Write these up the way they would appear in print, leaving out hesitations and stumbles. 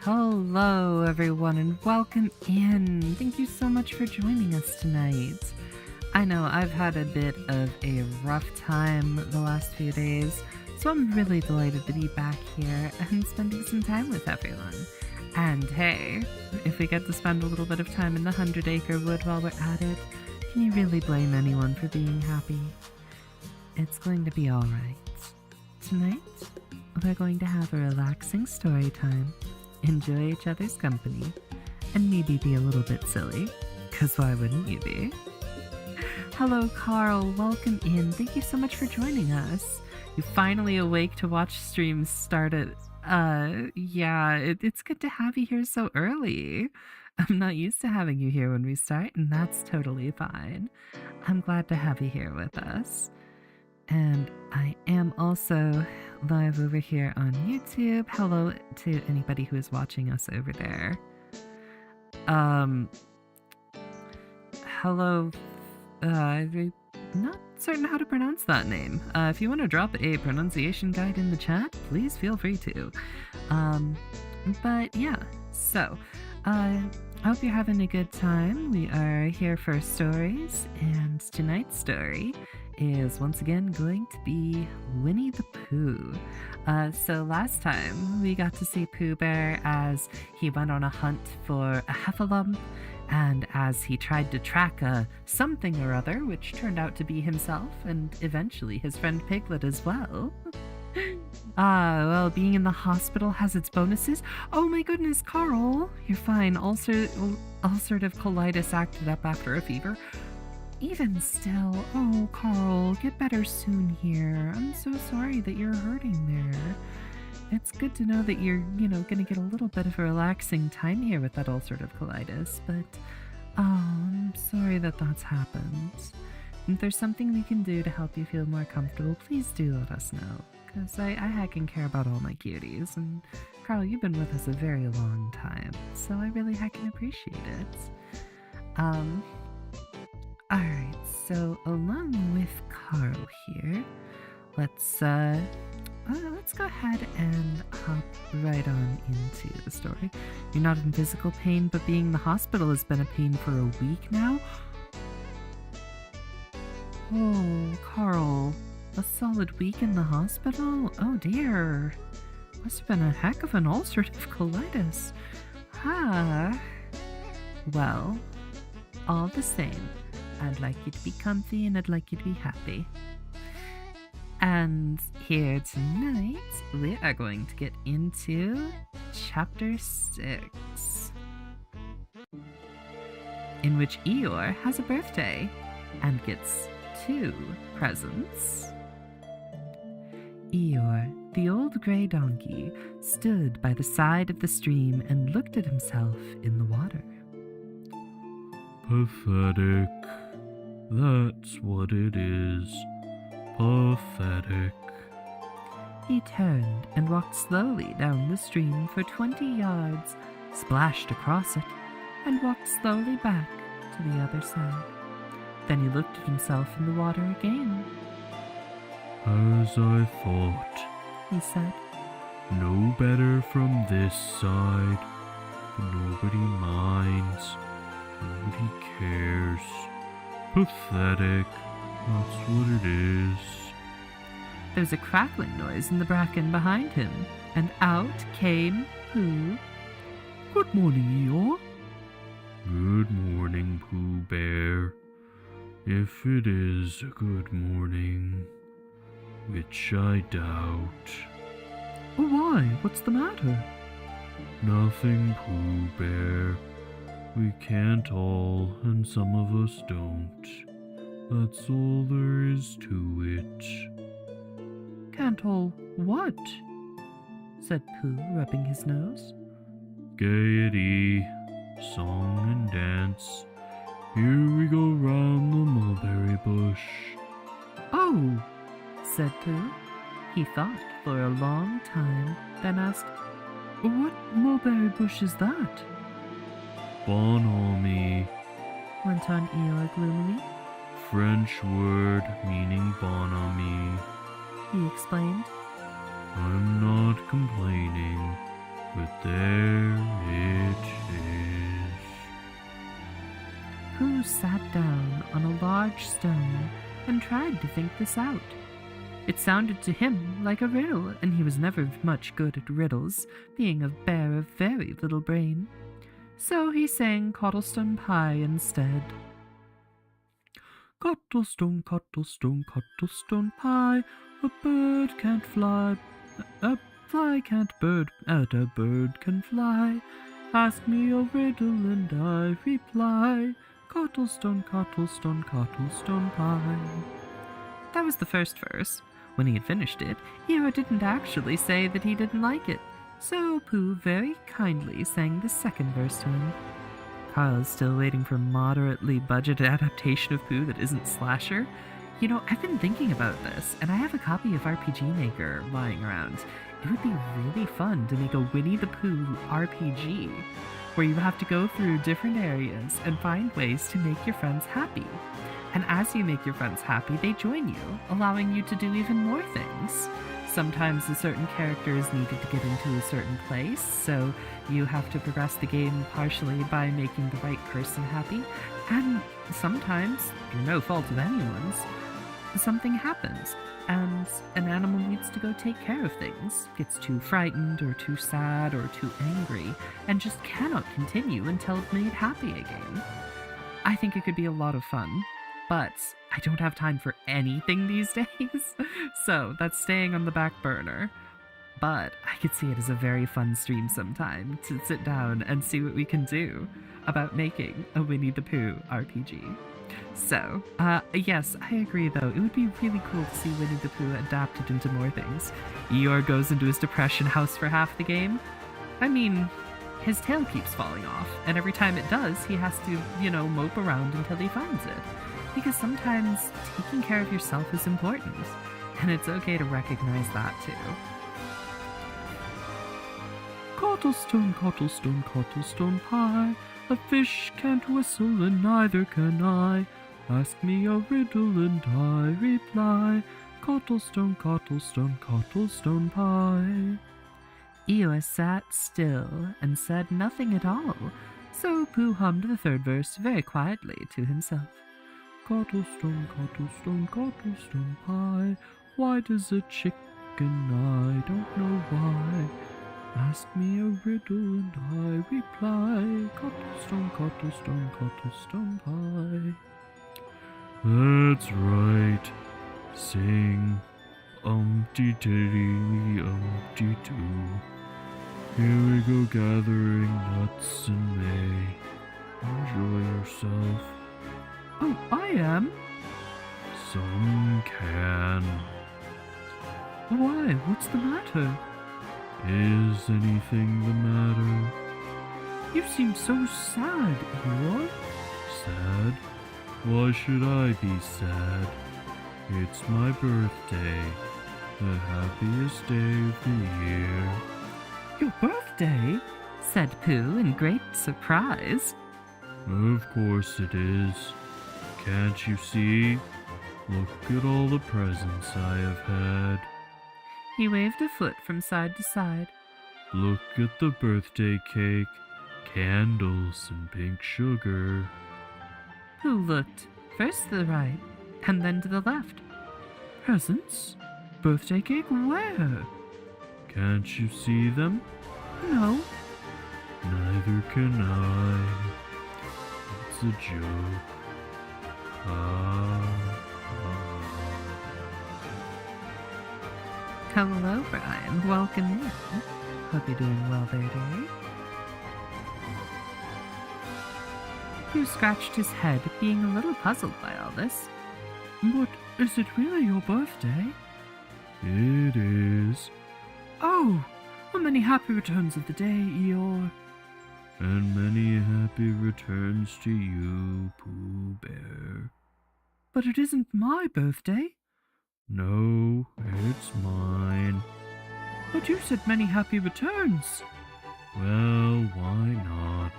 Hello, everyone, and welcome in. Thank you so much for joining us tonight. I know I've had a bit of a rough time the last few days, so I'm really delighted to be back here and spending some time with everyone. And hey, if we get to spend a little bit of time in the 100 Acre Wood while we're at it, can you really blame anyone for being happy? It's going to be alright. Tonight, we're going to have a relaxing story time, enjoy each other's company, and maybe be a little bit silly, because why wouldn't you be? Hello, Carl. Welcome in. Thank you so much for joining us. You finally awake to watch streams start at... it's good to have you here so early. I'm not used to having you here when we start, and that's totally fine. I'm glad to have you here with us. And I am also live over here on YouTube. Hello to anybody who is watching us over there. Hello, I'm not certain how to pronounce that name. If you want to drop a pronunciation guide in the chat, please feel free to. But yeah, so, I hope you're having a good time. We are here for stories, and tonight's story is once again going to be Winnie the Pooh. So last time we got to see Pooh Bear as he went on a hunt for a heffalump, and as he tried to track a something or other, which turned out to be himself and eventually his friend Piglet as well. Well, being in the hospital has its bonuses. Oh my goodness, Carl, you're fine. Ulcerative colitis acted up after a fever. Even still, oh, Carl, get better soon here. I'm so sorry that you're hurting there. It's good to know that you're, gonna get a little bit of a relaxing time here with that ulcerative colitis, but, I'm sorry that that's happened. If there's something we can do to help you feel more comfortable, please do let us know, because I heck and care about all my cuties, and Carl, you've been with us a very long time, so I really heckin' appreciate it. Alright, so along with Carl here, let's go ahead and hop right on into the story. You're not in physical pain, but being in the hospital has been a pain for a week now? Oh, Carl, a solid week in the hospital? Oh dear. Must have been a heck of an ulcerative colitis. Well, all the same, I'd like you to be comfy and I'd like you to be happy. And here tonight, we are going to get into Chapter 6, in which Eeyore has a birthday and gets 2 presents. Eeyore, the old grey donkey, stood by the side of the stream and looked at himself in the water. Pathetic. That's what it is. Pathetic. He turned and walked slowly down the stream for 20 yards, splashed across it, and walked slowly back to the other side. Then he looked at himself in the water again. As I thought, he said. No better from this side. Nobody minds. Nobody cares. Pathetic. That's what it is. There was a crackling noise in the bracken behind him, and out came Pooh. Good morning, Eeyore. Good morning, Pooh Bear. If it is a good morning, which I doubt. Oh, why? What's the matter? Nothing, Pooh Bear. We can't all, and some of us don't. That's all there is to it. Can't all what? Said Pooh, rubbing his nose. Gaiety, song and dance. Here we go round the mulberry bush. Oh, said Pooh. He thought for a long time, then asked, What mulberry bush is that? Bonhomie, went on Eeyore gloomily. French word meaning bonhomie. He explained. I'm not complaining. but there it is. Pooh sat down on a large stone and tried to think this out. It sounded to him like a riddle, and he was never much good at riddles, being a bear of very little brain. So he sang Cottlestone Pie instead. Cottlestone, Cottlestone, Cottlestone Pie, a bird can't fly, a fly can't bird, and a bird can fly. Ask me a riddle and I reply, Cottlestone, Cottlestone, Cottlestone Pie. That was the first verse. When he had finished it, Eeyore didn't actually say that he didn't like it, so Pooh very kindly sang the second verse to him. Carl is still waiting for a moderately budgeted adaptation of Pooh that isn't slasher. You know, I've been thinking about this, and I have a copy of RPG Maker lying around. It would be really fun to make a Winnie the Pooh RPG, where you have to go through different areas and find ways to make your friends happy. And as you make your friends happy, they join you, allowing you to do even more things. Sometimes a certain character is needed to get into a certain place, so you have to progress the game partially by making the right person happy. And sometimes, through no fault of anyone's, something happens, and an animal needs to go take care of things, gets too frightened or too sad or too angry, and just cannot continue until it's made happy again. I think it could be a lot of fun. But I don't have time for anything these days, so that's staying on the back burner. But I could see it as a very fun stream sometime to sit down and see what we can do about making a Winnie the Pooh RPG. So, yes, I agree though. It would be really cool to see Winnie the Pooh adapted into more things. Eeyore goes into his depression house for half the game. I mean, his tail keeps falling off, and every time it does, he has to, mope around until he finds it. Because sometimes taking care of yourself is important, and it's okay to recognize that too. Cottlestone, Cottlestone, Cottlestone Pie, a fish can't whistle and neither can I. Ask me a riddle and I reply, Cottlestone, Cottlestone, Cottlestone Pie. Eeyore sat still and said nothing at all, so Pooh hummed the third verse very quietly to himself. Cottlestone, Cottlestone, Cottlestone Pie, why does a chicken, I don't know why. Ask me a riddle and I reply, Cottlestone, Cottlestone, Cottlestone Pie. That's right. Sing umpty-titty, umpty-doo. Here we go gathering nuts in May. Enjoy yourself. Oh, I am? Some can. Why? What's the matter? Is anything the matter? You seem so sad, Eeyore. Sad? Why should I be sad? It's my birthday. The happiest day of the year. Your birthday? Said Pooh in great surprise. Of course it is. Can't you see? Look at all the presents I have had. He waved a foot from side to side. Look at the birthday cake, candles and pink sugar. Pooh looked first to the right and then to the left. Presents? Birthday cake where? Can't you see them? No. Neither can I. It's a joke. Hello, Brian. Welcome in. Hope you're doing well there, dearie. Pooh scratched his head, being a little puzzled by all this. But is it really your birthday? It is. Oh, well, many happy returns of the day, Eeyore. And many happy returns to you, Pooh Bear. But it isn't my birthday. No, it's mine. But you said many happy returns. Well, why not?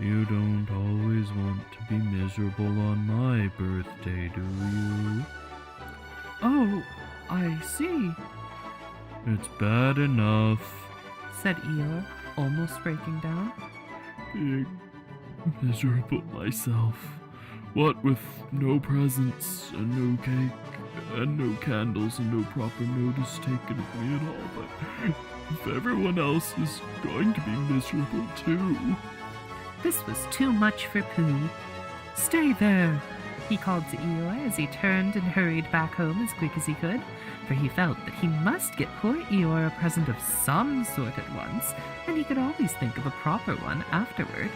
You don't always want to be miserable on my birthday, do you? Oh, I see. It's bad enough, said Eeyore, almost breaking down. Being miserable myself. What with no presents and no cake and no candles and no proper notice taken of me at all, but if everyone else is going to be miserable too. This was too much for Pooh. "Stay there," he called to Eeyore as he turned and hurried back home as quick as he could, for he felt that he must get poor Eeyore a present of some sort at once, and he could always think of a proper one afterward.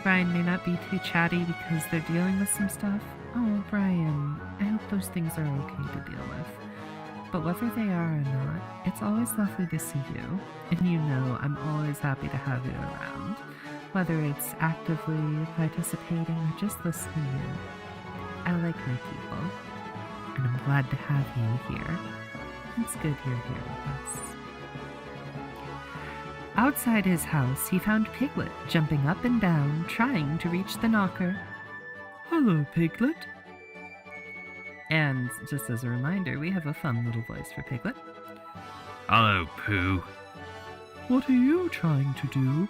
Brian may not be too chatty because they're dealing with some stuff. Oh, Brian, I hope those things are okay to deal with. But whether they are or not, it's always lovely to see you, and you know I'm always happy to have you around, whether it's actively participating or just listening in. I like my people, and I'm glad to have you here. It's good you're here with us. Outside his house, he found Piglet jumping up and down, trying to reach the knocker. Hello, Piglet. And just as a reminder, we have a fun little voice for Piglet. Hello, Pooh. What are you trying to do?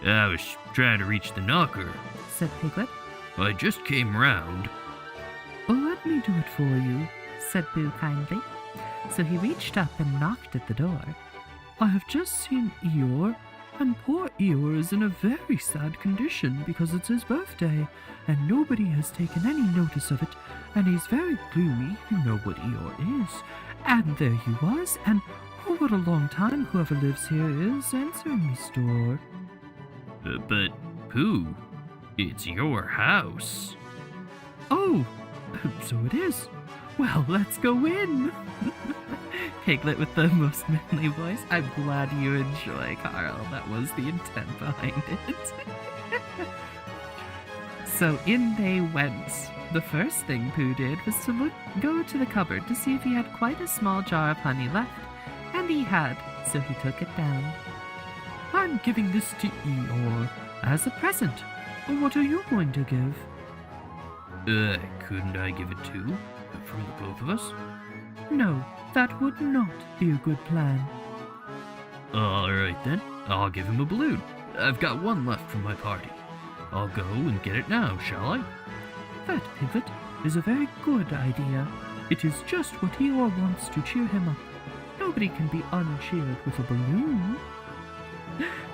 I was trying to reach the knocker. Said Piglet. I just came round. Oh, let me do it for you, said Pooh kindly. So he reached up and knocked at the door. I have just seen Eeyore, and poor Eeyore is in a very sad condition because it's his birthday, and nobody has taken any notice of it, and he's very gloomy, you know what Eeyore is. And there he was, and oh, what a long time whoever lives here is answering this door. But, Pooh, it's your house. Oh, so it is. Well, let's go in. Piglet with the most manly voice. I'm glad you enjoy, Carl. That was the intent behind it. So in they went. The first thing Pooh did was to go to the cupboard to see if he had quite a small jar of honey left. And he had, so he took it down. I'm giving this to Eeyore as a present. What are you going to give? Couldn't I give it too? From the both of us? No, that would not be a good plan. Alright then, I'll give him a balloon. I've got one left from my party. I'll go and get it now, shall I? That, Piglet, is a very good idea. It is just what Eeyore wants to cheer him up. Nobody can be uncheered with a balloon.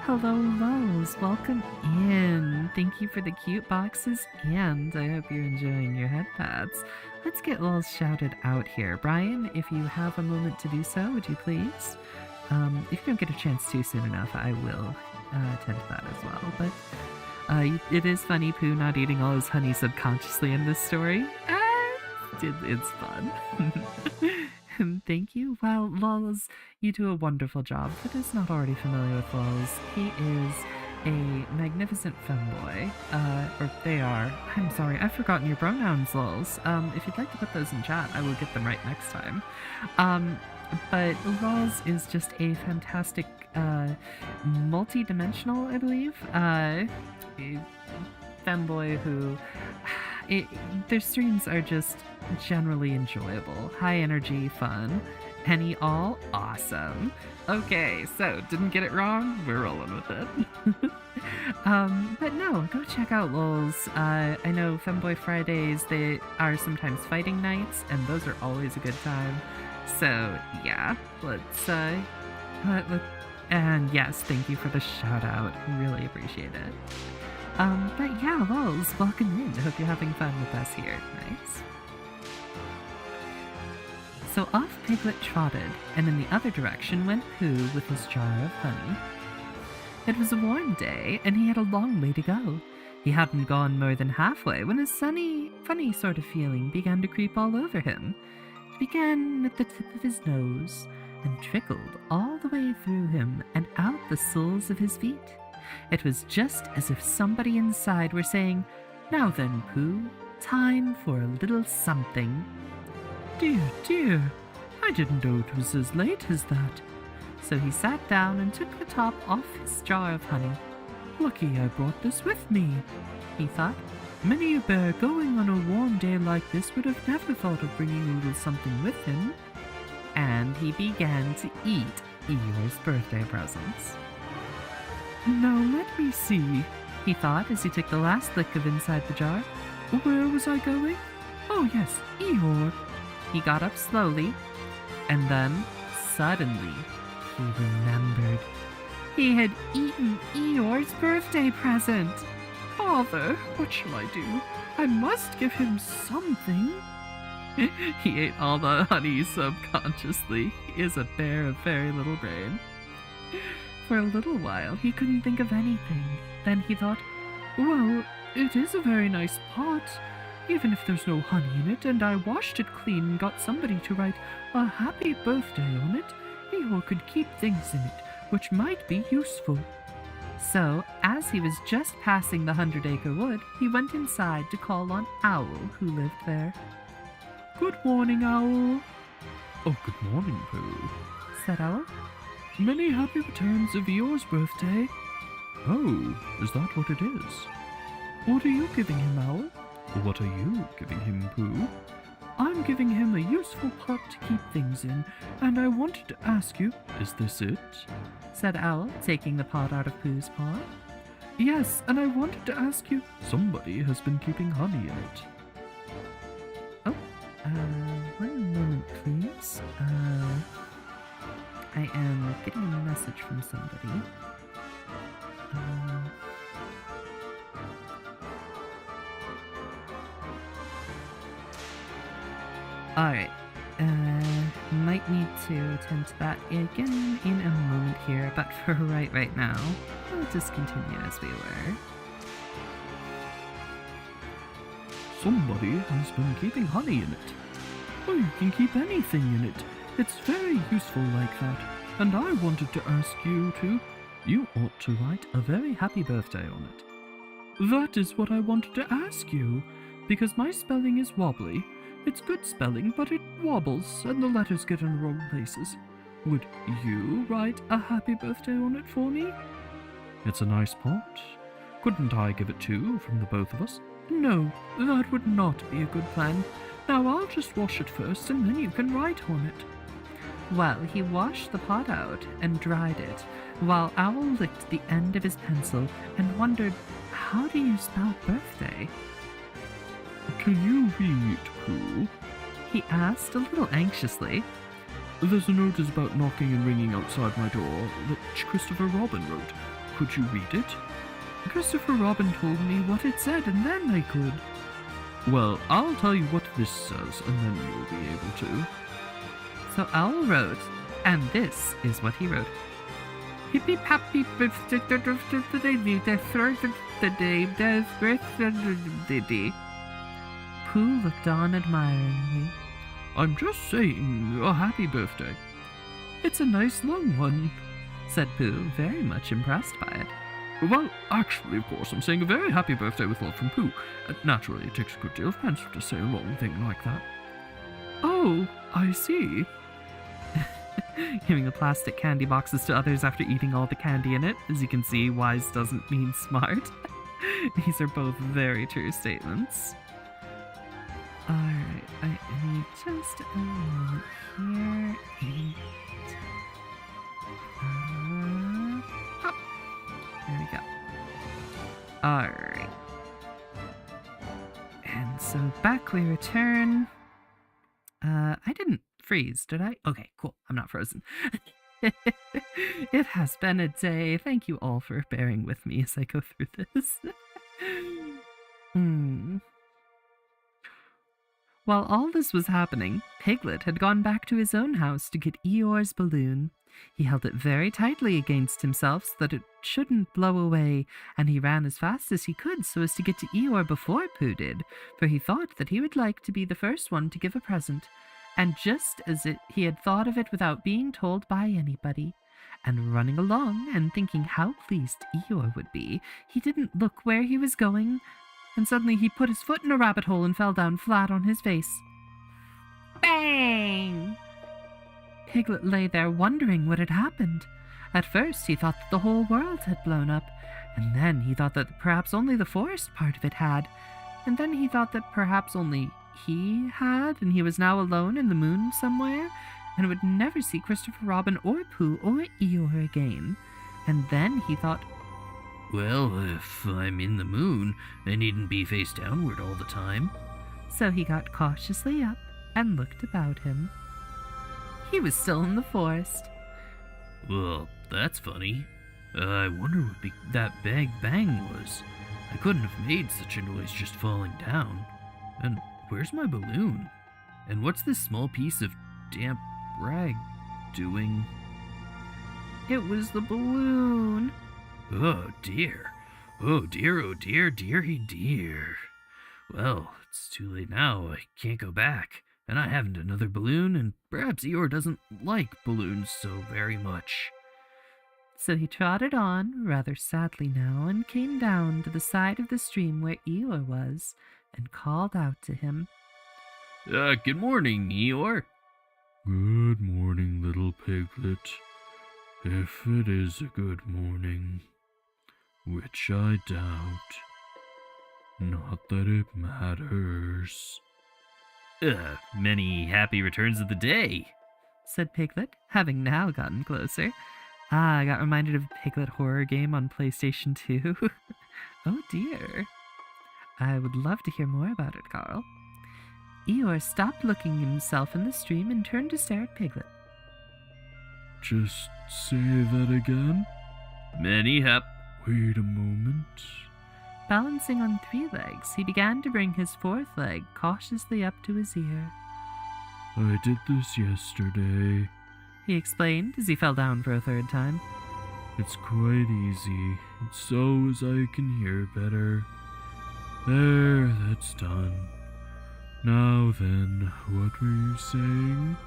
Hello, Lulz. Welcome in. Thank you for the cute boxes, and I hope you're enjoying your head pads. Let's get Lulz shouted out here. Brian, if you have a moment to do so, would you please? If you don't get a chance to soon enough, I will attend to that as well. But it is funny Pooh not eating all his honey subconsciously in this story. It's fun. Thank you. Well, Lulz, you do a wonderful job. For those not already familiar with Lulz, he is a magnificent femboy. Or they are. I'm sorry, I've forgotten your pronouns, Lulz. If you'd like to put those in chat, I will get them right next time. But Lulz is just a fantastic, multi-dimensional, I believe, femboy who... their streams are just generally enjoyable, high energy, fun, Penny all awesome. Okay, so didn't get it wrong, we're rolling with it. But no, go check out Lulz. I know Femboy Fridays, they are sometimes fighting nights, and those are always a good time. So yeah, let's and yes, thank you for the shout out, really appreciate it. But yeah, Lulz, welcome in. I hope you're having fun with us here. Nice. So off Piglet trotted, and in the other direction went Pooh with his jar of honey. It was a warm day, and he had a long way to go. He hadn't gone more than halfway when a funny sort of feeling began to creep all over him. It began at the tip of his nose, and trickled all the way through him and out the soles of his feet. It was just as if somebody inside were saying, "Now then, Pooh, time for a little something." Dear, dear, I didn't know it was as late as that. So he sat down and took the top off his jar of honey. Lucky I brought this with me, he thought. Many a bear going on a warm day like this would have never thought of bringing a little something with him. And he began to eat Eeyore's birthday presents. Now let me see. He thought as he took the last lick of inside the jar. Where was I going? Oh yes, Eeyore. He got up slowly, and then, suddenly, he remembered. He had eaten Eeyore's birthday present. Father, what shall I do? I must give him something. He ate all the honey subconsciously. He is a bear of very little brain. For a little while, he couldn't think of anything. Then he thought, well, it is a very nice pot, even if there's no honey in it, and I washed it clean and got somebody to write a happy birthday on it. Eeyore could keep things in it, which might be useful. So, as he was just passing the 100 Acre Wood, he went inside to call on Owl, who lived there. Good morning, Owl. Oh, good morning, Pooh. Said Owl. Many happy returns of Eeyore's birthday. Oh, is that what it is? What are you giving him, Owl? What are you giving him, Pooh? I'm giving him a useful pot to keep things in, and I wanted to ask you... Is this it? Said Owl, taking the pot out of Pooh's paw. Yes, and I wanted to ask you... Somebody has been keeping honey in it. Oh, one moment, please. I am getting a message from somebody. Alright. Might need to attend to that again in a moment here, but for right now, we'll just continue as we were. Somebody has been keeping honey in it. Oh, you can keep anything in it. It's very useful like that. And I wanted to ask you to... You ought to write a very happy birthday on it. That is what I wanted to ask you, because my spelling is wobbly. It's good spelling, but it wobbles, and the letters get in the wrong places. Would you write a happy birthday on it for me? It's a nice pot. Couldn't I give it to from the both of us? No, that would not be a good plan. Now I'll just wash it first, and then you can write on it. Well, he washed the pot out and dried it, while Owl licked the end of his pencil and wondered, how do you spell birthday? Can you read, Pooh? He asked a little anxiously. There's a notice about knocking and ringing outside my door that Christopher Robin wrote. Could you read it? Christopher Robin told me what it said, and then I could. Well, I'll tell you what this says, and then you'll be able to. So Owl wrote, and this is what he wrote. Hippy happy birthday, Pooh looked on admiringly. I'm just saying, a happy birthday. It's a nice long one, said Pooh, very much impressed by it. Well, actually, of course, I'm saying a very happy birthday with love from Pooh. Naturally, it takes a good deal of pencil to say a long thing like that. Oh, I see. Giving the plastic candy boxes to others after eating all the candy in it. As you can see, wise doesn't mean smart. These are both very true statements. Alright, I need just a moment here. Hop. There we go. Alright. And so back we return. I didn't freeze, did I? Okay, cool. I'm not frozen. It has been a day. Thank you all for bearing with me as I go through this. While all this was happening, Piglet had gone back to his own house to get Eeyore's balloon. He held it very tightly against himself so that it shouldn't blow away, and he ran as fast as he could so as to get to Eeyore before Pooh did, for he thought that he would like to be the first one to give a present. And just as he had thought of it without being told by anybody, and running along and thinking how pleased Eeyore would be, he didn't look where he was going, and suddenly he put his foot in a rabbit hole and fell down flat on his face. Bang! Piglet lay there wondering what had happened. At first he thought that the whole world had blown up, and then he thought that perhaps only the forest part of it had, and then he thought that perhaps only he had, and he was now alone in the moon somewhere, and would never see Christopher Robin or Pooh or Eeyore again. And then he thought, Well, if I'm in the moon, I needn't be face downward all the time. so he got cautiously up and looked about him. He was still in the forest. Well, that's funny. I wonder what that big bang was. I couldn't have made such a noise just falling down. And where's my balloon? And what's this small piece of damp rag doing? It was the balloon. Oh dear. Oh dear, oh dear, dearie dear. Well, it's too late now. I can't go back. And I haven't another balloon, and perhaps Eeyore doesn't like balloons so very much. So he trotted on, rather sadly now, and came down to the side of the stream where Eeyore was, and called out to him. Good morning, Eeyore. Good morning, little piglet. If it is a good morning, which I doubt. Not that it matters. Many happy returns of the day. Said Piglet, having now gotten closer. I got reminded of a Piglet horror game on PlayStation 2. Oh dear. I would love to hear more about it, Carl. Eeyore stopped looking at himself in the stream and turned to stare at Piglet. Just say that again. Many Wait a moment. Balancing on 3 legs, he began to bring his 4th leg cautiously up to his ear. I did this yesterday. He explained as he fell down for a 3rd time. It's quite easy. It's so as I can hear better. There, that's done. Now then, what were you saying?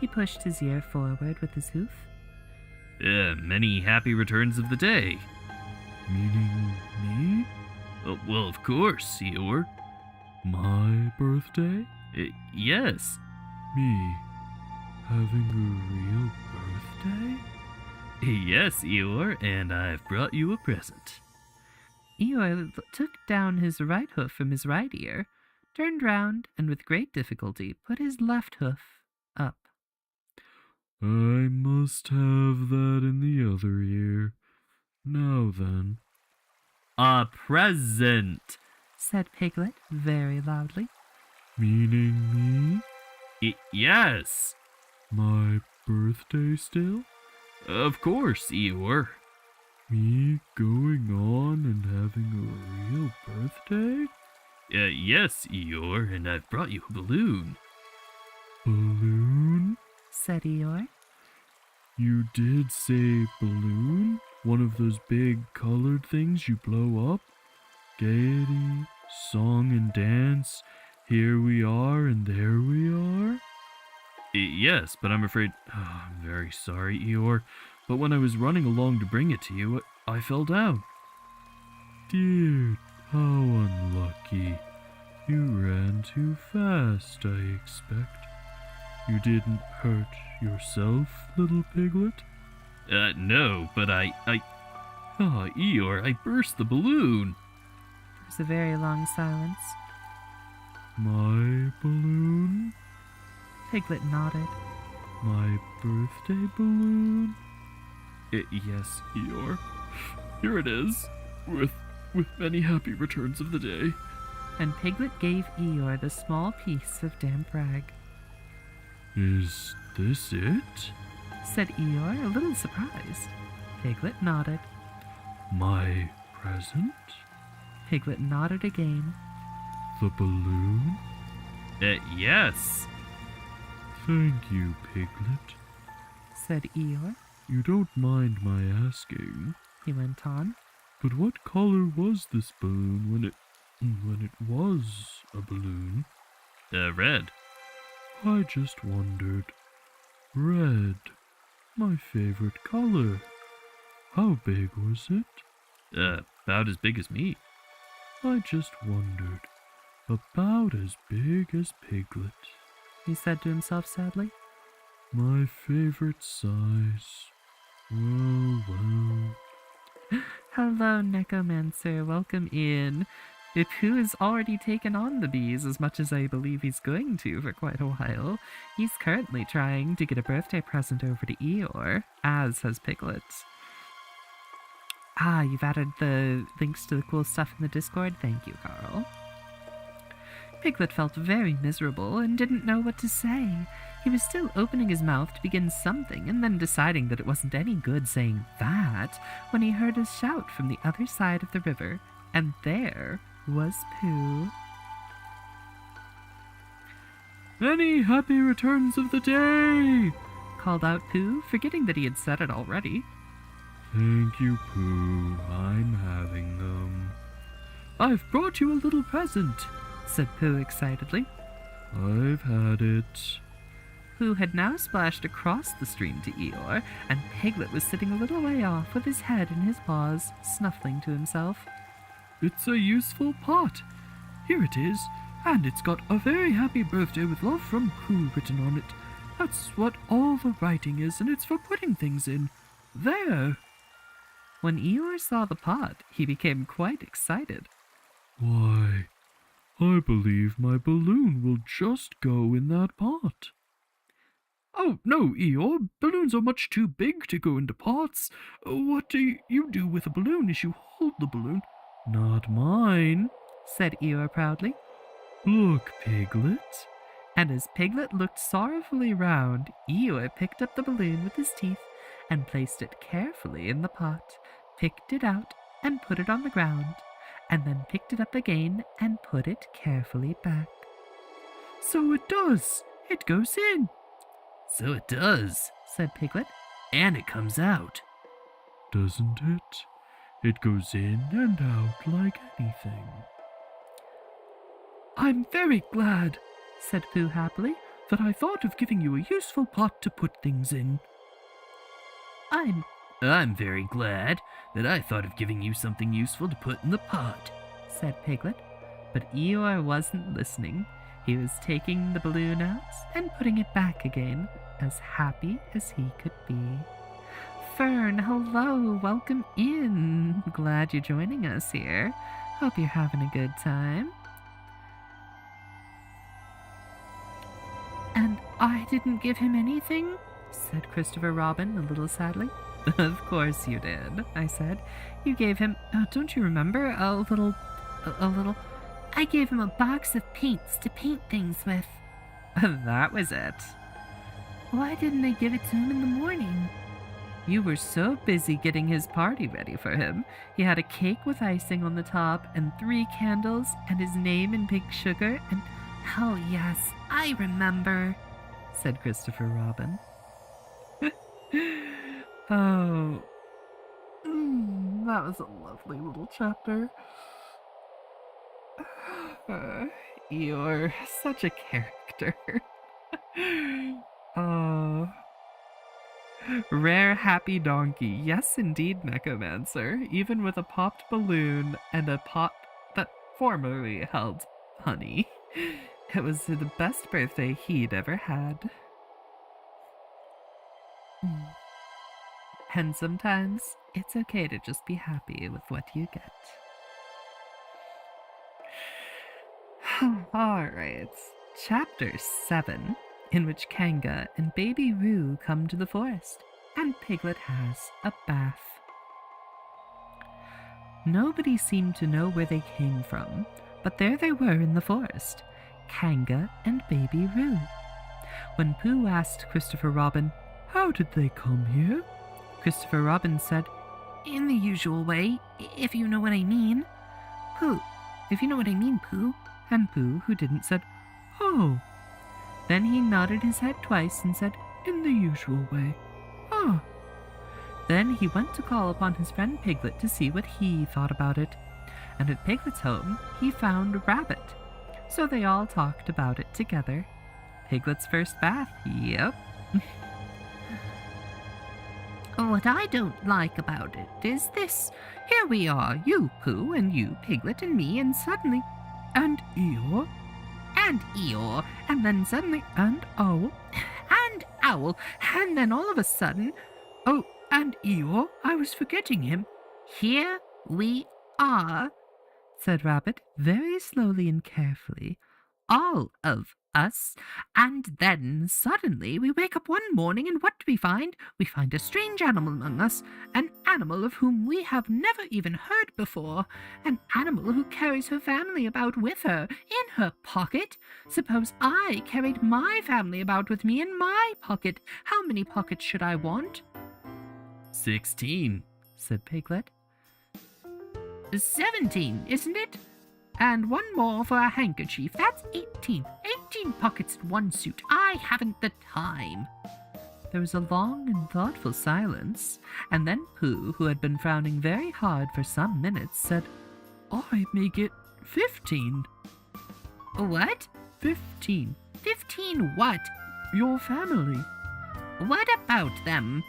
He pushed his ear forward with his hoof. Many happy returns of the day. Meaning me? Well, of course, Eeyore. My birthday? Yes. Me having a real birthday? Yes, Eeyore, and I've brought you a present. Eeyore took down his right hoof from his right ear, turned round, and with great difficulty put his left hoof up. I must have that in the other ear. Now then. A present, said Piglet very loudly. Meaning me? Yes. My birthday still? Of course, Eeyore. Me going on and having a real birthday? Yes, Eeyore, and I've brought you a balloon. Balloon? Said Eeyore. You did say balloon? One of those big colored things you blow up? Gaiety, song and dance, here we are and there we are? Yes, but I'm afraid... I'm very sorry, Eeyore, but when I was running along to bring it to you, I fell down. Dear, how unlucky. You ran too fast, I expect. You didn't hurt yourself, little piglet? No, but Eeyore, I burst the balloon. There was a very long silence. My balloon? Piglet nodded. My birthday balloon? Yes, Eeyore. Here it is, with many happy returns of the day. And Piglet gave Eeyore the small piece of damp rag. Is this it? Said Eeyore, a little surprised. Piglet nodded. My present? Piglet nodded again. The balloon? Yes. Thank you, Piglet. Said Eeyore. You don't mind my asking, He went on. but what color was this balloon when it was a balloon? Red. I just wondered. Red, my favorite color. How big was it? About as big as me. I just wondered. About as big as Piglet. He said to himself sadly. My favorite size. Well. Hello, Necromancer. Welcome in. Pooh has already taken on the bees as much as I believe he's going to for quite a while. He's currently trying to get a birthday present over to Eeyore, as has Piglet. Ah, you've added the links to the cool stuff in the Discord? Thank you, Carl. Piglet felt very miserable and didn't know what to say. He was still opening his mouth to begin something and then deciding that it wasn't any good saying that when he heard a shout from the other side of the river, and there was Pooh. Many happy returns of the day! Called out Pooh, forgetting that he had said it already. Thank you, Pooh. I'm having them. I've brought you a little present, said Pooh excitedly. I've had it. Pooh had now splashed across the stream to Eeyore, and Piglet was sitting a little way off with his head in his paws, snuffling to himself. It's a useful pot. Here it is, and it's got a very happy birthday with love from Pooh written on it. That's what all the writing is, and it's for putting things in. There! When Eeyore saw the pot, he became quite excited. Why, I believe my balloon will just go in that pot. Oh, no, Eeyore, balloons are much too big to go into pots. What do you do with a balloon is you hold the balloon. Not mine, said Eeyore proudly. Look, Piglet. And as Piglet looked sorrowfully round, Eeyore picked up the balloon with his teeth and placed it carefully in the pot, picked it out and put it on the ground, and then picked it up again and put it carefully back. So it does. It goes in. So it does, said Piglet. And it comes out. Doesn't it? It goes in and out like anything. I'm very glad, said Pooh happily, that I thought of giving you a useful pot to put things in. I'm very glad that I thought of giving you something useful to put in the pot, said Piglet. But Eeyore wasn't listening. He was taking the balloon out and putting it back again, as happy as he could be. Fern, hello, welcome in. Glad you're joining us here. Hope you're having a good time. And I didn't give him anything? Said Christopher Robin a little sadly. Of course you did, I said. You gave him, don't you remember, a little... I gave him a box of paints to paint things with. That was it. Why didn't I give it to him in the morning? You were so busy getting his party ready for him. He had a cake with icing on the top and 3 candles and his name in pink sugar and... Oh, yes, I remember, said Christopher Robin. Oh, that was a lovely little chapter. You're such a character. Oh. Rare happy donkey. Yes, indeed, Mechamancer. Even with a popped balloon and a pot that formerly held honey. It was the best birthday he'd ever had. And sometimes it's okay to just be happy with what you get. Alright, Chapter 7, in which Kanga and baby Roo come to the forest, and Piglet has a bath. Nobody seemed to know where they came from, but there they were in the forest, Kanga and baby Roo. When Pooh asked Christopher Robin, "How did they come here?" Christopher Robin said, "In the usual way, if you know what I mean." "Pooh, if you know what I mean, Pooh." And Pooh, who didn't, said, "Oh." Then he nodded his head twice and said, "In the usual way." "Ah." Then he went to call upon his friend Piglet to see what he thought about it. And at Piglet's home, he found Rabbit. So they all talked about it together. Piglet's first bath, yep. What I don't like about it is this. Here we are, you, Pooh, and you, Piglet, and me, and suddenly... And Eeyore? And Eeyore, and then suddenly... And Owl? And Owl, and then all of a sudden... Oh, and Eeyore, I was forgetting him. Here we are. said Rabbit, very slowly and carefully. "All of us. And then suddenly we wake up one morning, and what do we find? We find a strange animal among us, an animal of whom we have never even heard before, an animal who carries her family about with her, in her pocket. Suppose I carried my family about with me in my pocket. How many pockets should I want?" 16, said Piglet. 17, isn't it? And one more for a handkerchief. That's 18. 18 pockets in one suit. I haven't the time. There was a long and thoughtful silence, and then Pooh, who had been frowning very hard for some minutes, said, I make it 15. "What? 15. 15 what? Your family. What about them?"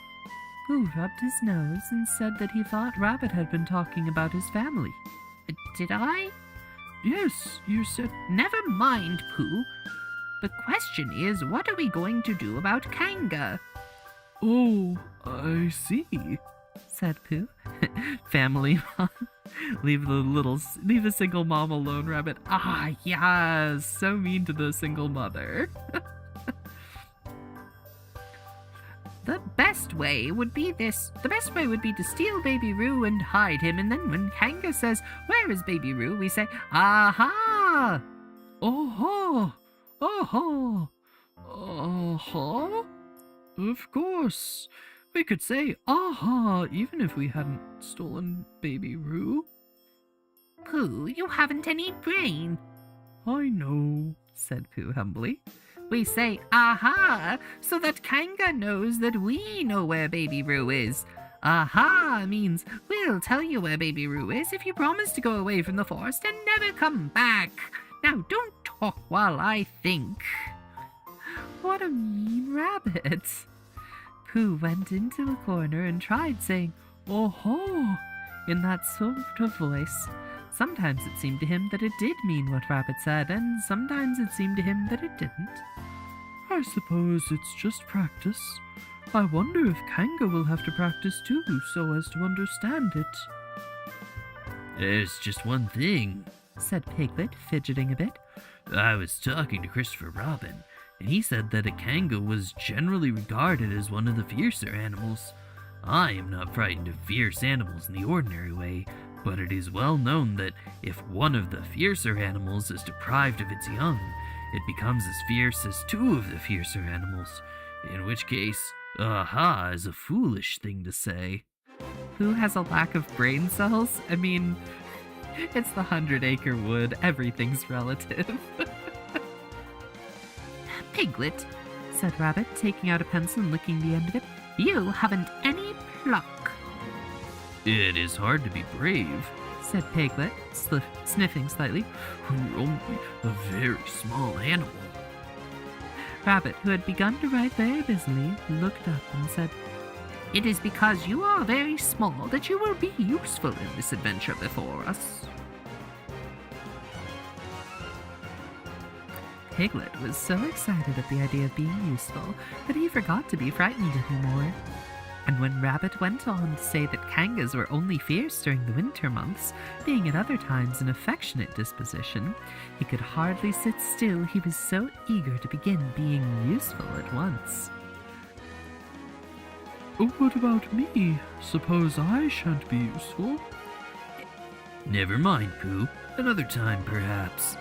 Pooh rubbed his nose and said that he thought Rabbit had been talking about his family. "Did I?" Yes, you said. "Never mind, Pooh. The question is, what are we going to do about Kanga?" Oh, I see, said Pooh. Family mom. Leave the single mom alone, Rabbit. Ah, yes, so mean to the single mother. The best way would be to steal Baby Roo and hide him, and then when Kanga says, "Where is Baby Roo?" we say, "Aha!" Aha! Aha! Aha! Of course. We could say aha even if we hadn't stolen Baby Roo. Pooh, you haven't any brain, I know, said Pooh humbly. We say aha so that Kanga knows that we know where Baby Roo is. Aha means we'll tell you where Baby Roo is if you promise to go away from the forest and never come back. Now don't talk while I think. What a mean rabbit. Pooh went into the corner and tried saying, "Oh-ho," in that sort of voice. Sometimes it seemed to him that it did mean what Rabbit said, and sometimes it seemed to him that it didn't. I suppose it's just practice. I wonder if Kanga will have to practice too, so as to understand it. There's just one thing, said Piglet, fidgeting a bit. I was talking to Christopher Robin, and he said that a Kanga was generally regarded as one of the fiercer animals. I am not frightened of fierce animals in the ordinary way, but it is well known that if one of the fiercer animals is deprived of its young, it becomes as fierce as two of the fiercer animals, in which case, aha is a foolish thing to say. Who has a lack of brain cells? I mean, it's the 100 Acre Wood. Everything's relative. Piglet, said Rabbit, taking out a pencil and licking the end of it, you haven't any pluck. It is hard to be brave, said Piglet, sniffing slightly. You're only a very small animal. Rabbit, who had begun to write very busily, looked up and said, It is because you are very small that you will be useful in this adventure before us. Piglet was so excited at the idea of being useful that he forgot to be frightened anymore. And when Rabbit went on to say that Kangas were only fierce during the winter months, being at other times an affectionate disposition, he could hardly sit still, he was so eager to begin being useful at once. What about me? Suppose I shan't be useful? Never mind, Pooh. Another time, perhaps.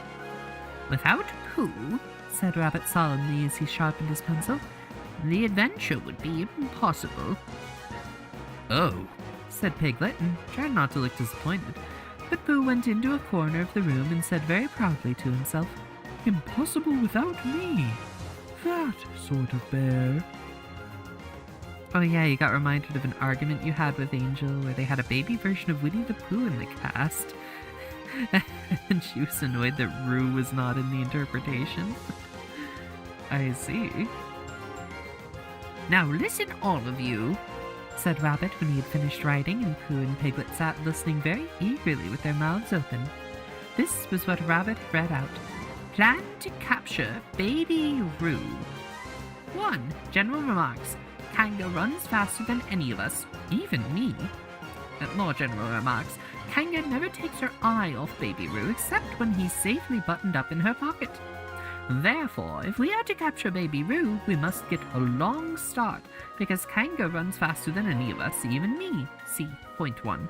Without Pooh, said Rabbit solemnly as he sharpened his pencil, the adventure would be impossible. Oh, said Piglet, and tried not to look disappointed. But Pooh went into a corner of the room and said very proudly to himself, Impossible without me. That sort of bear. Oh yeah, you got reminded of an argument you had with Angel where they had a baby version of Winnie the Pooh in the cast. And she was annoyed that Roo was not in the interpretation. I see. Now listen, all of you, said Rabbit when he had finished writing, and Pooh and Piglet sat listening very eagerly with their mouths open. This was what Rabbit read out. Plan to capture Baby Roo. 1. General remarks. Kanga runs faster than any of us, even me. More general remarks. Kanga never takes her eye off Baby Roo except when he's safely buttoned up in her pocket. Therefore, if we are to capture Baby Roo, we must get a long start, because Kanga runs faster than any of us, even me. See, point 1.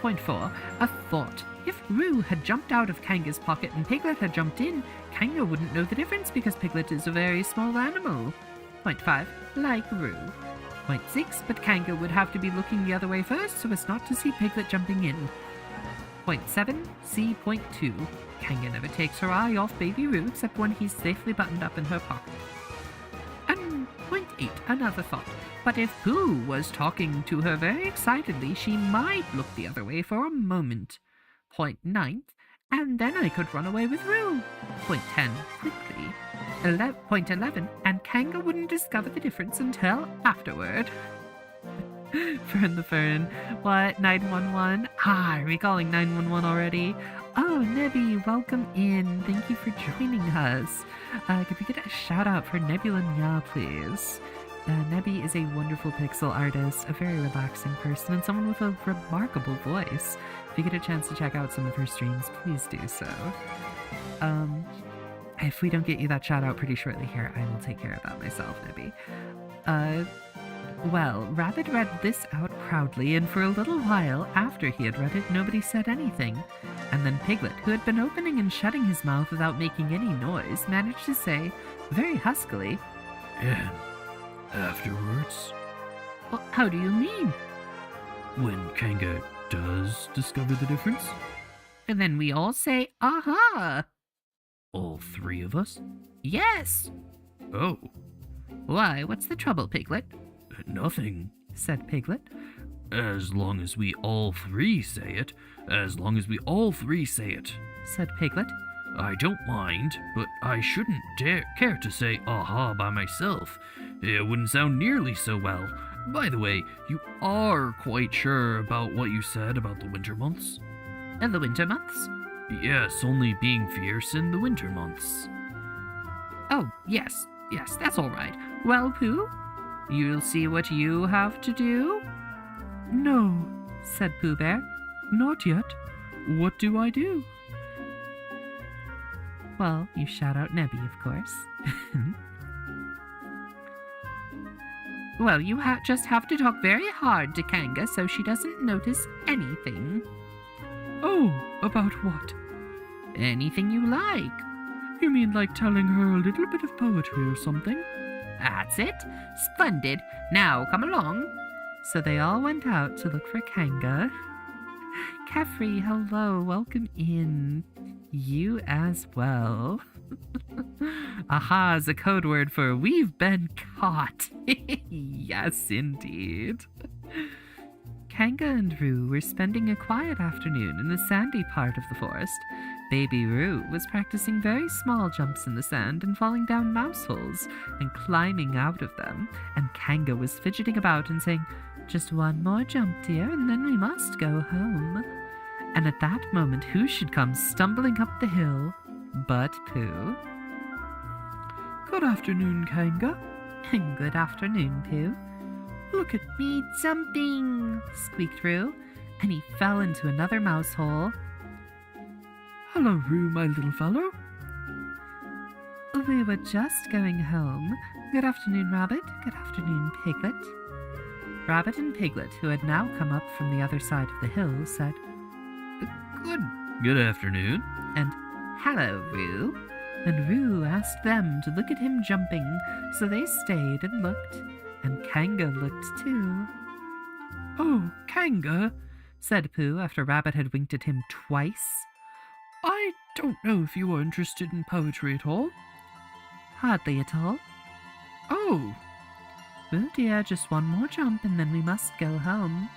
Point 4. A thought. If Roo had jumped out of Kanga's pocket and Piglet had jumped in, Kanga wouldn't know the difference because Piglet is a very small animal. Point 5. Like Roo. Point 6. But Kanga would have to be looking the other way first so as not to see Piglet jumping in. Point 7. See point 2. Kanga never takes her eye off Baby Roo except when he's safely buttoned up in her pocket. And point 8. Another thought. But if Pooh was talking to her very excitedly, she might look the other way for a moment. Point 9. And then I could run away with Roo. Point 10. Quickly. Point 11. And Kanga wouldn't discover the difference until afterward. Fern the Fern. What? 911? Are we calling 911 already? Oh, Nebby, welcome in. Thank you for joining us. Could we get a shout out for Nebula Nya, please? Nebby is a wonderful pixel artist, a very relaxing person, and someone with a remarkable voice. If you get a chance to check out some of her streams, please do so. If we don't get you that shout out pretty shortly here, I will take care of that myself, Nebby. Well, Rabbit read this out proudly, and for a little while after he had read it, nobody said anything. And then Piglet, who had been opening and shutting his mouth without making any noise, managed to say, very huskily, And afterwards, well, how do you mean? when Kanga does discover the difference, And then we all say, aha! all 3 of us? Yes! Oh, Why, what's the trouble, Piglet? nothing. Said Piglet. As long as we all 3 say it. As long as we all 3 say it. Said Piglet. I don't mind, but I shouldn't care to say aha by myself. It wouldn't sound nearly so well. By the way, you are quite sure about what you said about the winter months? And the winter months? Yes, only being fierce in the winter months. Oh, yes, that's all right. Well, Pooh, you'll see what you have to do? No, Said Pooh Bear. not yet. What do I do? Well, you shout out Nebby, of course. Well, you just have to talk very hard to Kanga so she doesn't notice anything. Oh, about what? Anything you like. You mean like telling her a little bit of poetry or something? That's it. Splendid. Now, come along. So they all went out to look for Kanga. Kefri, hello, welcome in. You as well. Aha is a code word for we've been caught. Yes, indeed. Kanga and Roo were spending a quiet afternoon in the sandy part of the forest. Baby Roo was practicing very small jumps in the sand and falling down mouse holes and climbing out of them, and Kanga was fidgeting about and saying, "Just one more jump, dear, and then we must go home." And at that moment, who should come stumbling up the hill but Pooh? Good afternoon, Kanga. Good afternoon, Pooh. Look at Me jumping, squeaked Roo, and he fell into another mouse hole. Hello, Roo, my little fellow. We were just going home. Good afternoon, Rabbit. Good afternoon, Piglet. Rabbit and Piglet, who had now come up from the other side of the hill, said, Good afternoon. and hello, Roo. And Roo asked them to look at him jumping, so they stayed and looked, and Kanga looked too. Oh, Kanga, Said Pooh after Rabbit had winked at him twice. I don't know if you are interested in poetry at all. Hardly at all. Oh, Oh dear, just one more jump and then we must go home.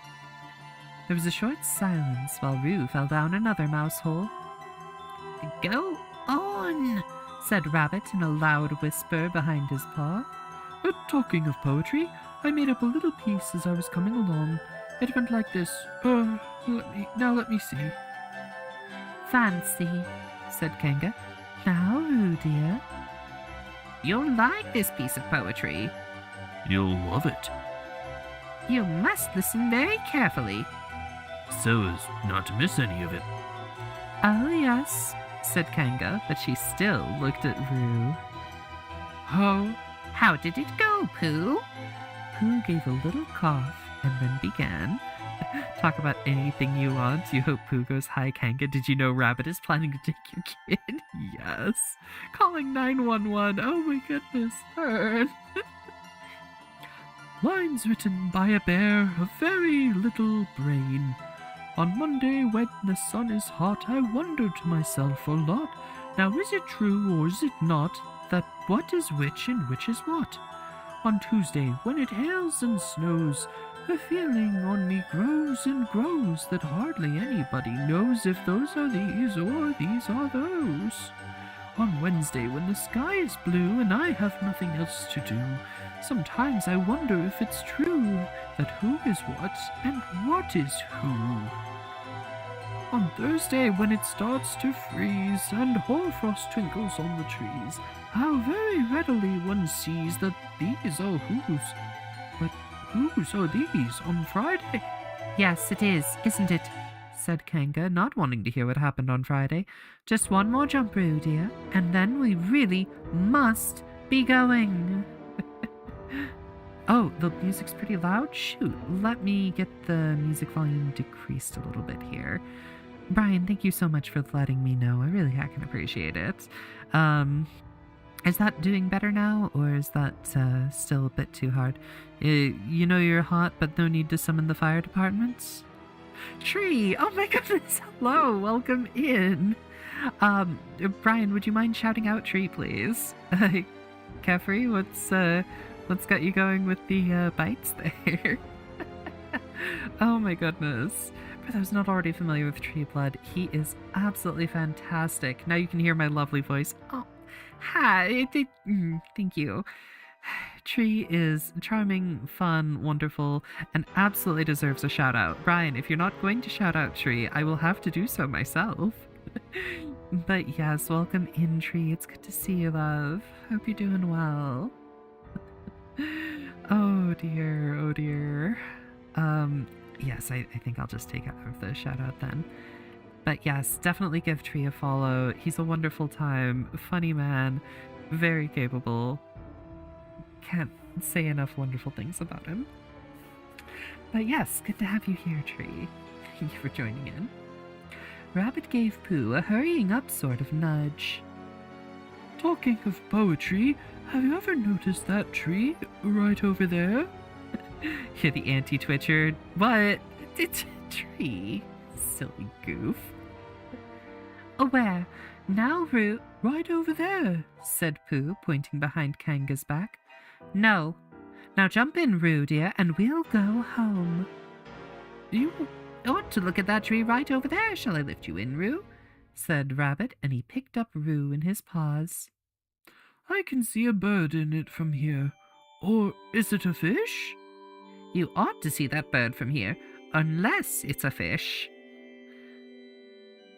There was a short silence while Roo fell down another mouse hole. Go on, said Rabbit in a loud whisper behind his paw. talking of poetry, I made up a little piece as I was coming along. It went like this. Let me see. Fancy, said Kanga. Now, Roo dear. You'll like this piece of poetry. You'll love it. You must listen very carefully. so as not to miss any of it. Oh, yes, said Kanga, but she still looked at Roo. How did it go, Pooh? Pooh gave a little cough and then began. Talk about anything you want. You hope Pooh goes, "Hi, Kanga. Did you know Rabbit is planning to take your kid?" Yes. Calling 911. Oh my goodness. Burn. Lines written by a bear of very little brain. On Monday, when the sun is hot, I wonder to myself a lot. Now is it true or is it not, that what is which and which is what? On Tuesday, when it hails and snows, the feeling on me grows and grows that hardly anybody knows if those are these or these are those. On Wednesday, when the sky is blue and I have nothing else to do, sometimes I wonder if it's true that who is what and what is who. On Thursday, when it starts to freeze and hoarfrost twinkles on the trees, how very readily one sees that these are whose. But whose are these on Friday? Yes, it is, isn't it? Said Kanga, not wanting to hear what happened on Friday. Just one more jump, Roo, dear, and then we really must be going. Oh, the music's pretty loud? Shoot, let me get the music volume decreased a little bit here. Brian, thank you so much for letting me know. I really can appreciate it. Is that doing better now, or is that still a bit too hard? You know you're hot, but no need to summon the fire department? Tree! Oh my goodness! Hello! Welcome in! Brian, would you mind shouting out Tree, please? Caffrey, what's got you going with the bites there? Oh my goodness. For those not already familiar with Tree Blood, he is absolutely fantastic. Now you can hear my lovely voice. Oh, hi. Thank you. Tree is charming, fun, wonderful, and absolutely deserves a shout out. Brian, if you're not going to shout out Tree, I will have to do so myself. But yes, welcome in, Tree. It's good to see you, love. Hope you're doing well. Oh dear, oh dear. Yes, I think I'll just take out of the shout out then. But yes, definitely give Tree a follow. He's a wonderful time, funny man, very capable. Can't say enough wonderful things about him. But yes, good to have you here, Tree. Thank you for joining in. Rabbit gave Pooh a hurrying up sort of nudge. Talking of poetry, have you ever noticed that tree right over there? You're the anti-twitcher. What? It's a tree. Silly goof. Oh, where? Now, Roo. Right over there, said Pooh, pointing behind Kanga's back. No. Now jump in, Roo, dear, and we'll go home. You ought to look at that tree right over there. Shall I lift you in, Roo? Said Rabbit, and he picked up Roo in his paws. I can see a bird in it from here. Or is it a fish? You ought to see that bird from here, unless it's a fish.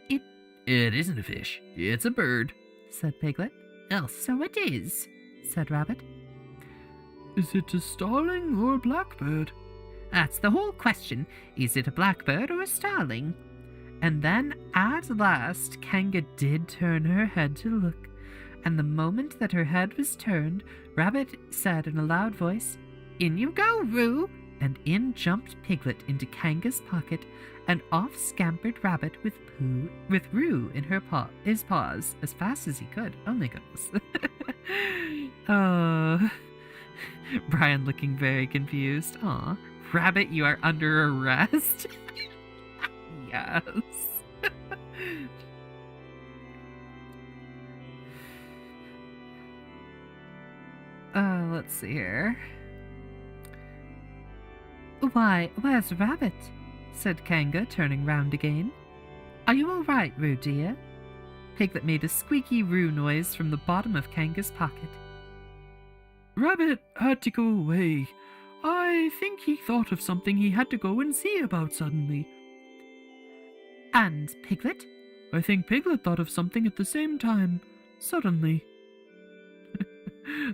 It isn't a fish. It's a bird, said Piglet. Oh, so it is, said Rabbit. Is it a starling or a blackbird? That's the whole question. Is it a blackbird or a starling? And then, at last, Kanga did turn her head to look, and the moment that her head was turned, Rabbit said in a loud voice, "In you go, Roo!" And in jumped Piglet into Kanga's pocket, and off scampered Rabbit with Roo in his paws as fast as he could. Oh my goodness. Oh, Brian looking very confused. Aw, Rabbit, you are under arrest. Yes. Let's see here. Why, where's Rabbit? Said Kanga, turning round again. Are you all right, Roo, dear? Piglet made a squeaky Roo noise from the bottom of Kanga's pocket. Rabbit had to go away. I think he thought of something he had to go and see about suddenly. And Piglet? I think Piglet thought of something at the same time, suddenly.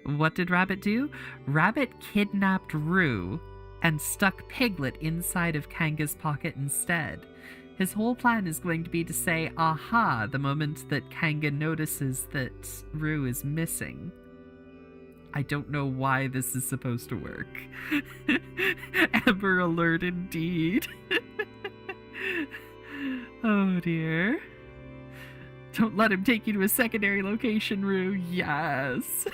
What did Rabbit do? Rabbit kidnapped Roo. and stuck Piglet inside of Kanga's pocket instead. His whole plan is going to be to say aha the moment that Kanga notices that Roo is missing. I don't know why this is supposed to work. Amber alert indeed. Oh dear. Don't let him take you to a secondary location, Roo. Yes.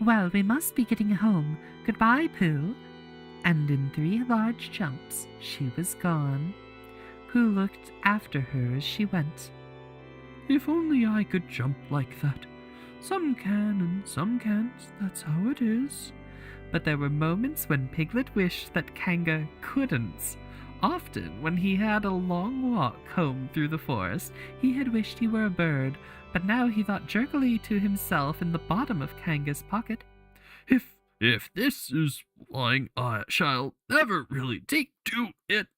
Well, we must be getting home. Goodbye, Pooh. And in 3 large jumps, she was gone. Pooh looked after her as she went. If only I could jump like that. Some can and some can't. That's how it is. But there were moments when Piglet wished that Kanga couldn't. Often, when he had a long walk home through the forest, he had wished he were a bird, but now he thought jerkily to himself in the bottom of Kanga's pocket. If this is flying, I shall never really take to it.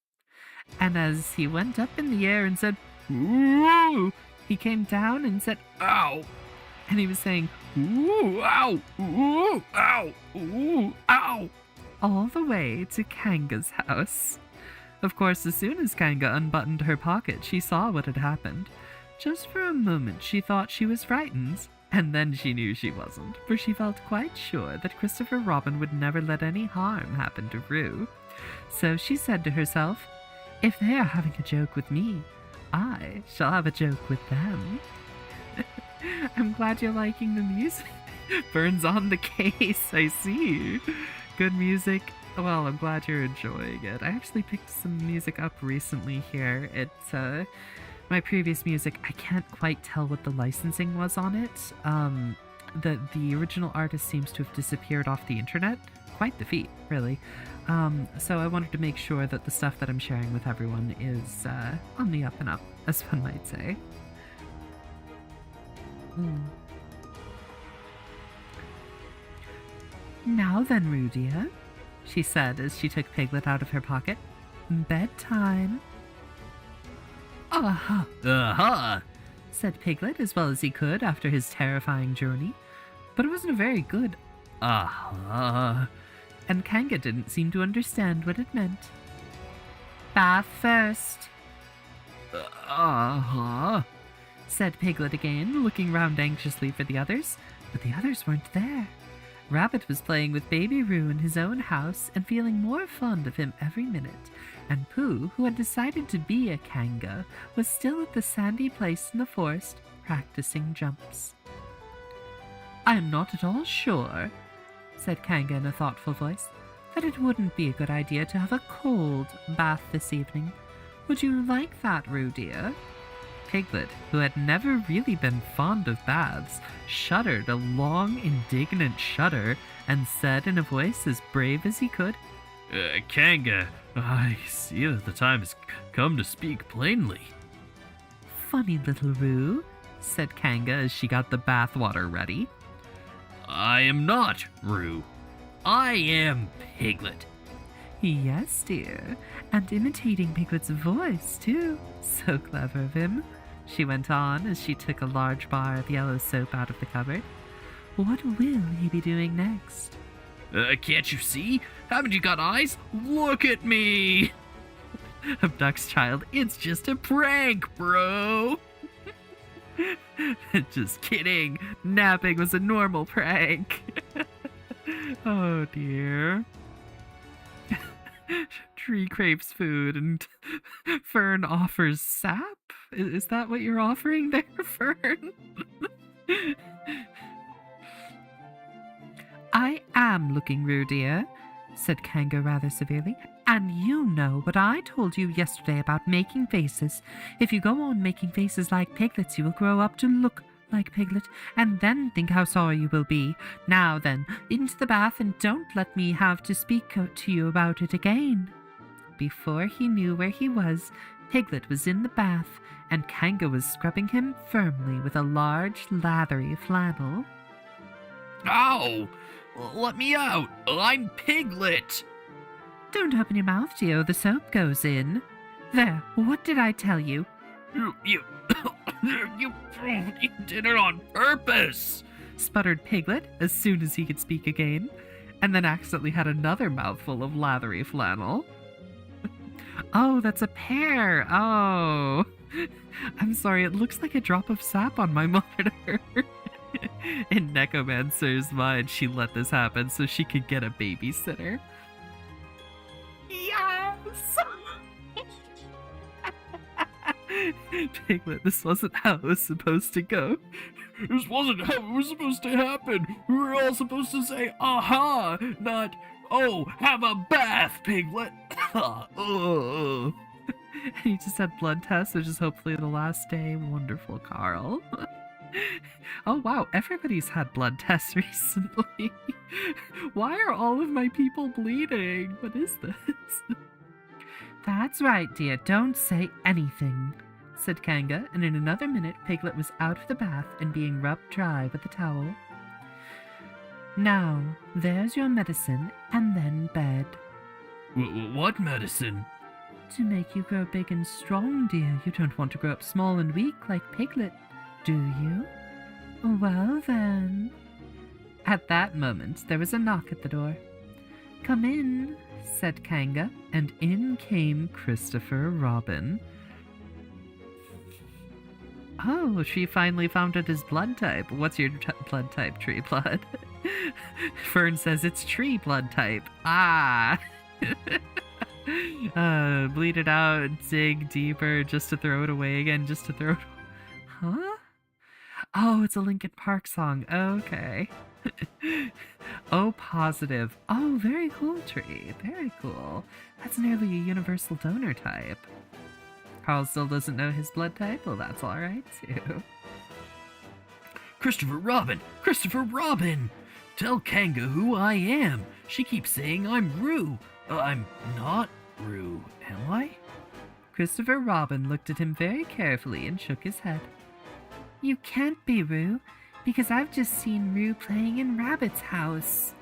And as he went up in the air and said, "Ooh," he came down and said, "Ow." And he was saying, "Ooh, ow, ooh, ow, ooh, ow," all the way to Kanga's house. Of course, as soon as Kanga unbuttoned her pocket, she saw what had happened. Just for a moment, she thought she was frightened, and then she knew she wasn't, for she felt quite sure that Christopher Robin would never let any harm happen to Roo. So she said to herself, "If they are having a joke with me, I shall have a joke with them." I'm glad you're liking the music. Burns on the case, I see. Good music. Well, I'm glad you're enjoying it. I actually picked some music up recently here. It's, my previous music, I can't quite tell what the licensing was on it. The original artist seems to have disappeared off the internet. Quite the feat, really. So I wanted to make sure that the stuff that I'm sharing with everyone is, on the up and up, as one might say. Now then, Roo dear, she said as she took Piglet out of her pocket. Bedtime. Aha! Aha! Said Piglet as well as he could after his terrifying journey. But it wasn't a very good aha. And Kanga didn't seem to understand what it meant. Bath first. Aha! Said Piglet again, looking round anxiously for the others. But the others weren't there. Rabbit was playing with baby Roo in his own house and feeling more fond of him every minute, and Pooh, who had decided to be a Kanga, was still at the sandy place in the forest, practicing jumps. "I am not at all sure," said Kanga in a thoughtful voice, "that it wouldn't be a good idea to have a cold bath this evening. Would you like that, Roo dear?" Piglet, who had never really been fond of baths, shuddered a long, indignant shudder and said in a voice as brave as he could, Kanga, I see that the time has come to speak plainly. "Funny little Roo," said Kanga as she got the bath water ready. "I am not Roo. I am Piglet." "Yes, dear, and imitating Piglet's voice, too. So clever of him," she went on as she took a large bar of yellow soap out of the cupboard. "What will he be doing next?" Can't you see? Haven't you got eyes? Look at me! Duck's child, it's just a prank, bro! Just kidding. Napping was a normal prank. Oh dear. Tree craves food and Fern offers sap? Is that what you're offering there, Fern? "I am looking, Roo dear," said Kanga rather severely. "And you know what I told you yesterday about making faces. If you go on making faces like Piglet's, you will grow up to look like Piglet, and then think how sorry you will be. Now then, into the bath, and don't let me have to speak to you about it again." Before he knew where he was, Piglet was in the bath, and Kanga was scrubbing him firmly with a large, lathery flannel. Ow! Let me out! I'm Piglet! "Don't open your mouth, Geo. The soap goes in." "There, what did I tell you?" You did it on purpose! Sputtered Piglet as soon as he could speak again. and then accidentally had another mouthful of lathery flannel. Oh, that's a pear. Oh. I'm sorry, it looks like a drop of sap on my monitor. In Necromancer's mind, she let this happen so she could get a babysitter. Yes! Piglet, this wasn't how it was supposed to go. This wasn't how it was supposed to happen. We were all supposed to say, aha, not, oh, have a bath, Piglet. Oh. He just had blood tests, which is hopefully the last day. Wonderful, Carl. Oh wow, everybody's had blood tests recently. Why are all of my people bleeding? What is this? That's right, dear, don't say anything, said Kanga, and in another minute Piglet was out of the bath and being rubbed dry with a towel. Now, there's your medicine, and then bed. What medicine? To make you grow big and strong, dear. You don't want to grow up small and weak like Piglet, do you? Well then. At that moment, there was a knock at the door. Come in, said Kanga, and in came Christopher Robin. Oh, she finally found out his blood type. What's your blood type, Tree Blood? Fern says it's tree blood type. Ah! Bleed it out, dig deeper, just to throw it away again, just to throw it... Huh? Oh, it's a Linkin Park song. Okay. Oh, positive. Oh, very cool, Tree. Very cool. That's nearly a universal donor type. Carl still doesn't know his blood type? Well, that's alright, too. Christopher Robin! Christopher Robin! Tell Kanga who I am. She keeps saying I'm Roo. I'm not Roo, am I? Christopher Robin looked at him very carefully and shook his head. You can't be Roo, because I've just seen Roo playing in Rabbit's house.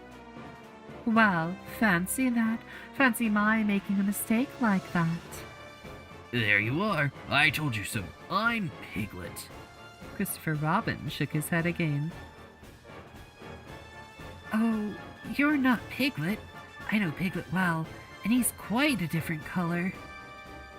Well, fancy that. Fancy my making a mistake like that. There you are. I told you so. I'm Piglet. Christopher Robin shook his head again. Oh, you're not Piglet. I know Piglet well, and he's quite a different color.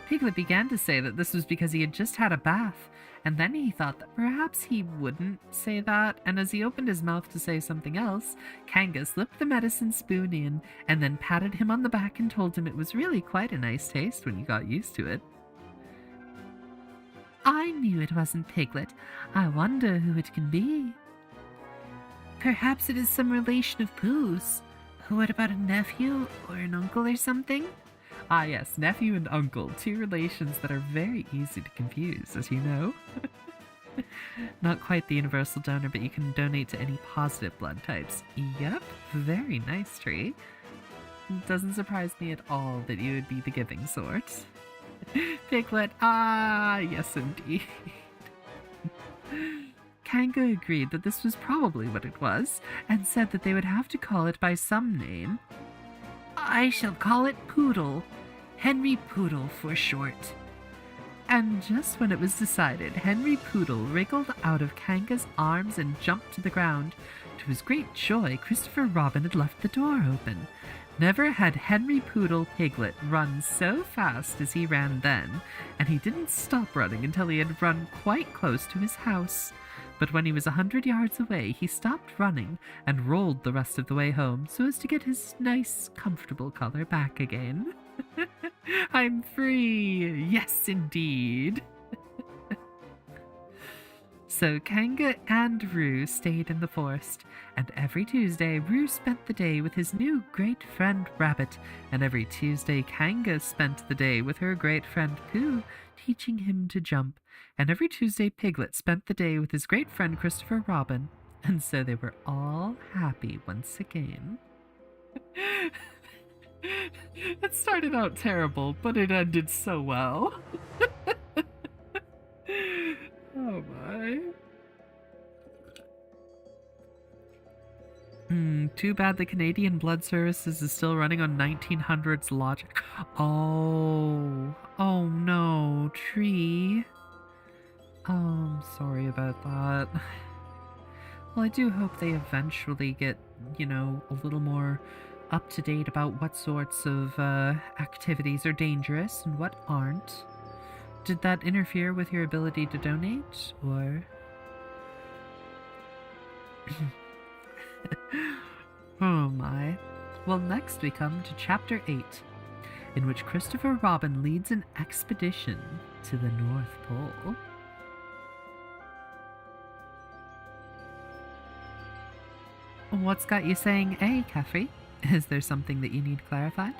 Piglet began to say that this was because he had just had a bath, and then he thought that perhaps he wouldn't say that, and as he opened his mouth to say something else, Kanga slipped the medicine spoon in, and then patted him on the back and told him it was really quite a nice taste when you got used to it. I knew it wasn't Piglet. I wonder who it can be. Perhaps it is some relation of Pooh's. What about a nephew or an uncle or something? Ah yes, nephew and uncle, two relations that are very easy to confuse, as you know. Not quite the universal donor, but you can donate to any positive blood types. Yep, very nice, Tree. Doesn't surprise me at all that you would be the giving sort. Piglet, ah, yes indeed. Kanga agreed that this was probably what it was, and said that they would have to call it by some name. I shall call it Poodle. Henry Poodle for short. And just when it was decided, Henry Poodle wriggled out of Kanga's arms and jumped to the ground. To his great joy, Christopher Robin had left the door open. Never had Henry Poodle Piglet run so fast as he ran then, and he didn't stop running until he had run quite close to his house. But when he was 100 yards away, he stopped running and rolled the rest of the way home so as to get his nice, comfortable color back again. I'm free! Yes, indeed! So Kanga and Roo stayed in the forest, and every Tuesday Roo spent the day with his new great friend Rabbit, and every Tuesday Kanga spent the day with her great friend Pooh, teaching him to jump, and every Tuesday Piglet spent the day with his great friend Christopher Robin, and so they were all happy once again. It started out terrible, but it ended so well. Oh my. Too bad the Canadian Blood Services is still running on 1900s logic. Oh no, Tree. Oh, I'm sorry about that. Well, I do hope they eventually get, a little more up to date about what sorts of activities are dangerous and what aren't. Did that interfere with your ability to donate, or? Oh my. Well, next we come to Chapter 8, in which Christopher Robin leads an expedition to the North Pole. What's got you saying A, Kefri? Is there something that you need clarified?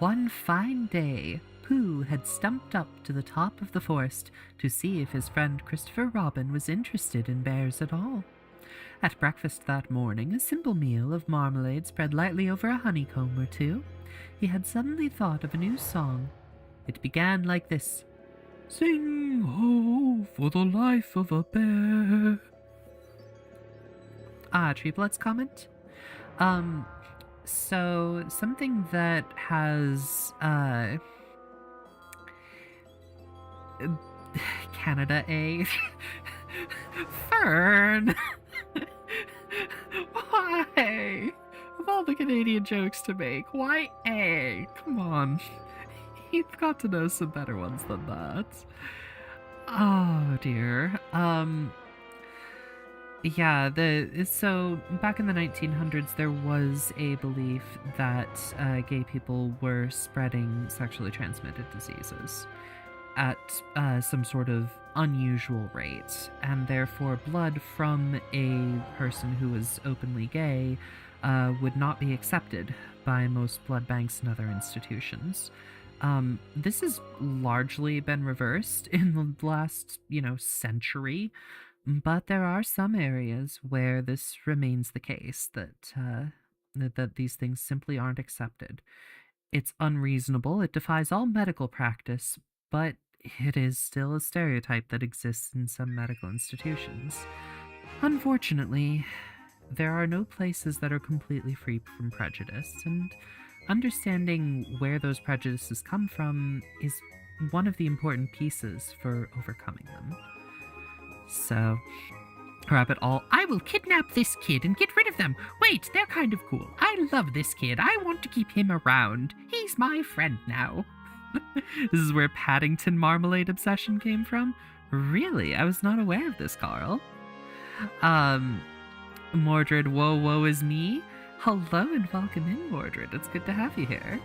One fine day, Pooh had stumped up to the top of the forest to see if his friend Christopher Robin was interested in bears at all. At breakfast that morning, a simple meal of marmalade spread lightly over a honeycomb or two, he had suddenly thought of a new song. It began like this. Sing ho for the life of a bear. Treeblood's comment? So something that has, Canada A. Fern! Why? Of all the Canadian jokes to make, why A? Come on. You've got to know some better ones than that. Oh dear. Yeah, so back in the 1900s, there was a belief that gay people were spreading sexually transmitted diseases at some sort of unusual rate, and therefore blood from a person who was openly gay would not be accepted by most blood banks and other institutions. This has largely been reversed in the last, century. But there are some areas where this remains the case, that these things simply aren't accepted. It's unreasonable, it defies all medical practice, but it is still a stereotype that exists in some medical institutions. Unfortunately, there are no places that are completely free from prejudice, and understanding where those prejudices come from is one of the important pieces for overcoming them. So, wrap it all. I will kidnap this kid and get rid of them. Wait, they're kind of cool. I love this kid. I want to keep him around. He's my friend now. This is where Paddington Marmalade obsession came from? Really? I was not aware of this, Carl. Mordred, woe is me. Hello and welcome in, Mordred. It's good to have you here.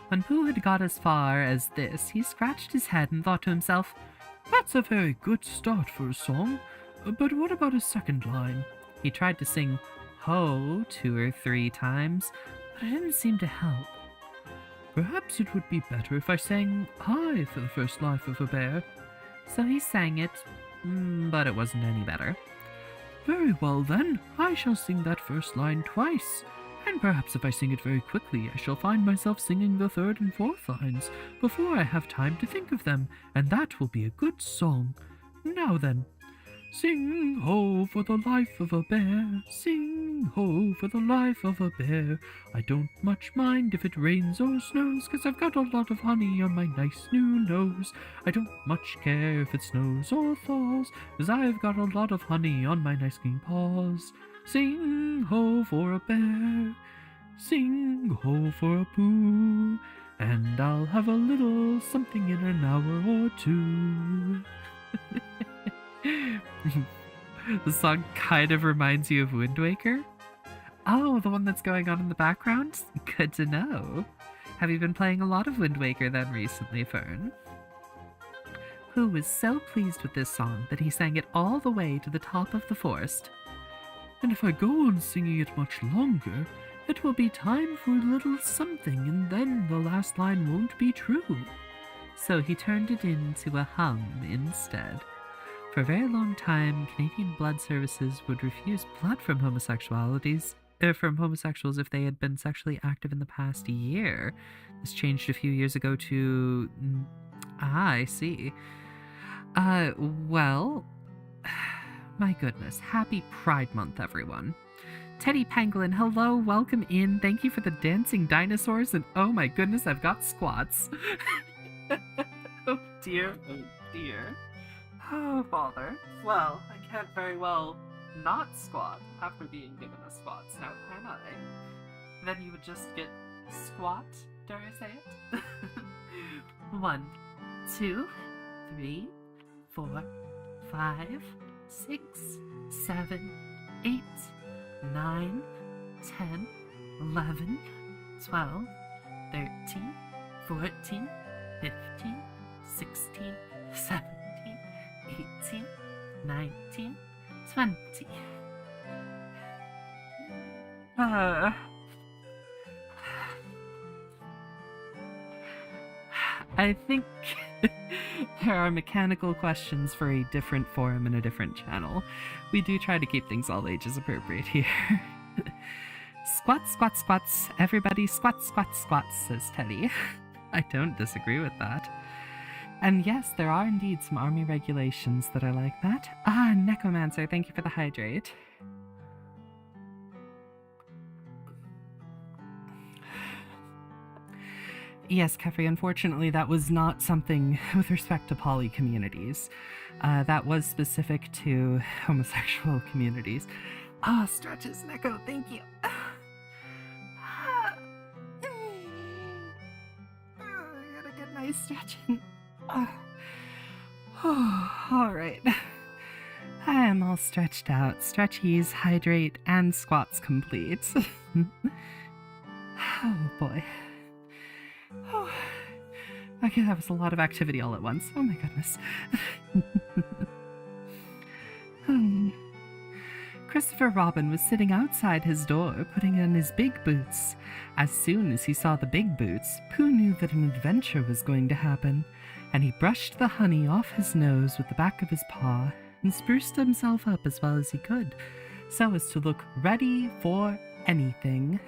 When Pooh had got as far as this, he scratched his head and thought to himself, That's a very good start for a song, but what about a second line? He tried to sing ho 2 or 3 times, but it didn't seem to help. Perhaps it would be better if I sang hi for the first life of a bear. So he sang it, but it wasn't any better. Very well then, I shall sing that first line twice. And perhaps if I sing it very quickly, I shall find myself singing the third and fourth lines before I have time to think of them, and that will be a good song. Now then, sing ho for the life of a bear, sing ho for the life of a bear. I don't much mind if it rains or snows, 'cause I've got a lot of honey on my nice new nose. I don't much care if it snows or thaws, 'cause I've got a lot of honey on my nice clean paws. Sing ho for a bear, sing ho for a Pooh, and I'll have a little something in an hour or two. The song kind of reminds you of Wind Waker? Oh, the one that's going on in the background? Good to know. Have you been playing a lot of Wind Waker then recently, Fern? Pooh was so pleased with this song that he sang it all the way to the top of the forest. And if I go on singing it much longer, it will be time for a little something, and then the last line won't be true. So he turned it into a hum instead. For a very long time, Canadian blood services would refuse blood from homosexuals if they had been sexually active in the past year. This changed a few years ago to... I see. Well... My goodness, happy Pride Month, everyone. Teddy Pangolin, hello, welcome in. Thank you for the dancing dinosaurs, and oh my goodness, I've got squats. Oh dear, oh dear. Oh, bother. Well, I can't very well not squat after being given a squat snout, can I? Then you would just get squat, dare I say it? 1, 2, 3, 4, 5, 6, 7, 8, 9, 10, 11, 12, 13, 14, 15, 16, 17, 18, 19, 20. I think there are mechanical questions for a different forum and a different channel. We do try to keep things all ages appropriate here. Squats, squats, squats. Everybody squats, squats, squats, says Teddy. I don't disagree with that. And yes, there are indeed some army regulations that are like that. Ah, Necromancer, thank you for the hydrate. Yes, Kefri, unfortunately that was not something with respect to poly communities. That was specific to homosexual communities. Ah, stretches, Neko, thank you. I gotta get nice stretching. Alright. I am all stretched out. Stretchies, hydrate, and squats complete. Oh boy. Oh, okay, that was a lot of activity all at once. Oh my goodness. Christopher Robin was sitting outside his door, putting on his big boots. As soon as he saw the big boots, Pooh knew that an adventure was going to happen, and he brushed the honey off his nose with the back of his paw and spruced himself up as well as he could, so as to look ready for anything.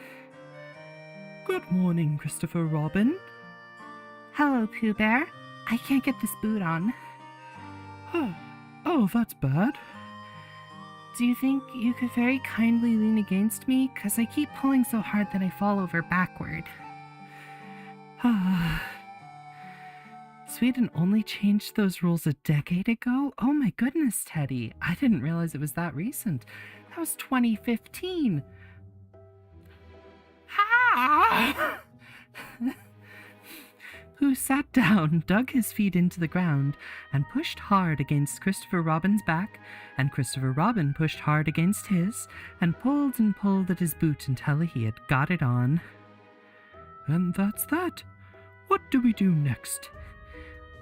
Good morning, Christopher Robin. Hello, Pooh Bear. I can't get this boot on. Oh, that's bad. Do you think you could very kindly lean against me? 'Cause I keep pulling so hard that I fall over backward. Sweden only changed those rules a decade ago? Oh my goodness, Teddy. I didn't realize it was that recent. That was 2015. Who sat down, dug his feet into the ground, and pushed hard against Christopher Robin's back, and Christopher Robin pushed hard against his, and pulled at his boot until he had got it on. And that's that. What do we do next?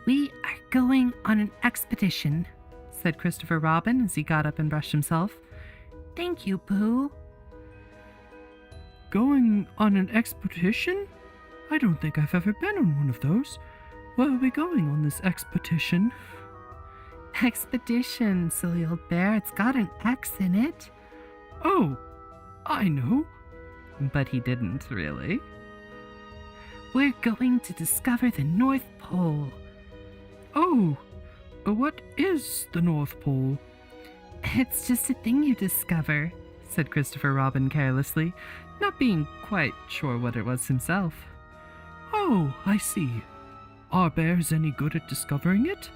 We are going on an expedition, said Christopher Robin as he got up and brushed himself. Thank you, Pooh. Going on an expedition? I don't think I've ever been on one of those. Where are we going on this expedition? Expedition, silly old bear. It's got an X in it. Oh, I know. But he didn't, really. We're going to discover the North Pole. Oh, what is the North Pole? It's just a thing you discover, said Christopher Robin carelessly, not being quite sure what it was himself. Oh, I see. Are bears any good at discovering it?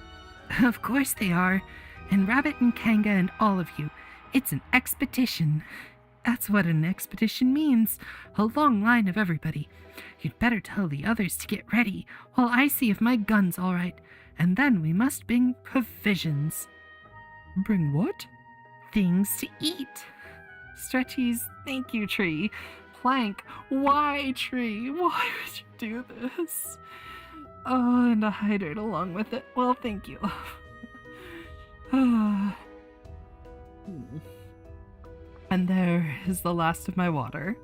Of course they are. And Rabbit and Kanga and all of you. It's an expedition. That's what an expedition means. A long line of everybody. You'd better tell the others to get ready while I see if my gun's all right. And then we must bring provisions. Bring what? Things to eat. Stretchies, thank you, Tree. Plank, why, Tree? Why would you do this? Oh, and a hydrate along with it. Well, thank you. And there is the last of my water.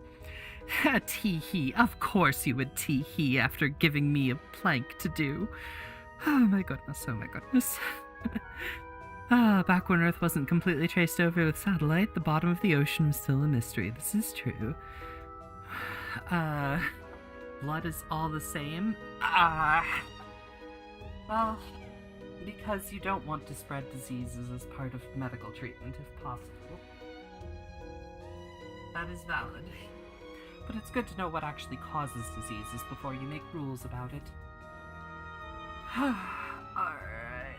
Tee-hee, of course you would tee-hee after giving me a plank to do. Oh my goodness, oh my goodness. Back when Earth wasn't completely traced over with satellite, the bottom of the ocean was still a mystery. This is true. Blood is all the same? Well, because you don't want to spread diseases as part of medical treatment if possible. That is valid. But it's good to know what actually causes diseases before you make rules about it. Alright.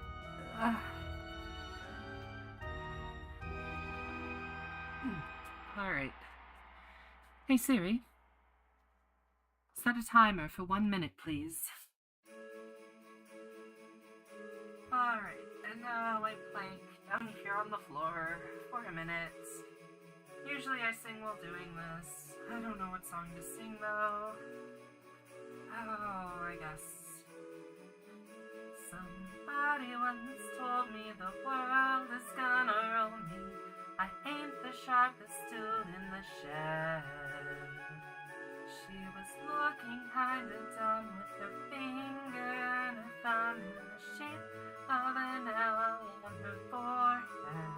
Hey Siri, set a timer for 1 minute, please. Alright, and now I plank down here on the floor for a minute. Usually I sing while doing this. I don't know what song to sing though. Oh, I guess. Somebody once told me the world is gonna roll me. I ain't the sharpest tool in the shed. She was looking kinda dumb with her finger and her thumb in the shape of an L on her forehead.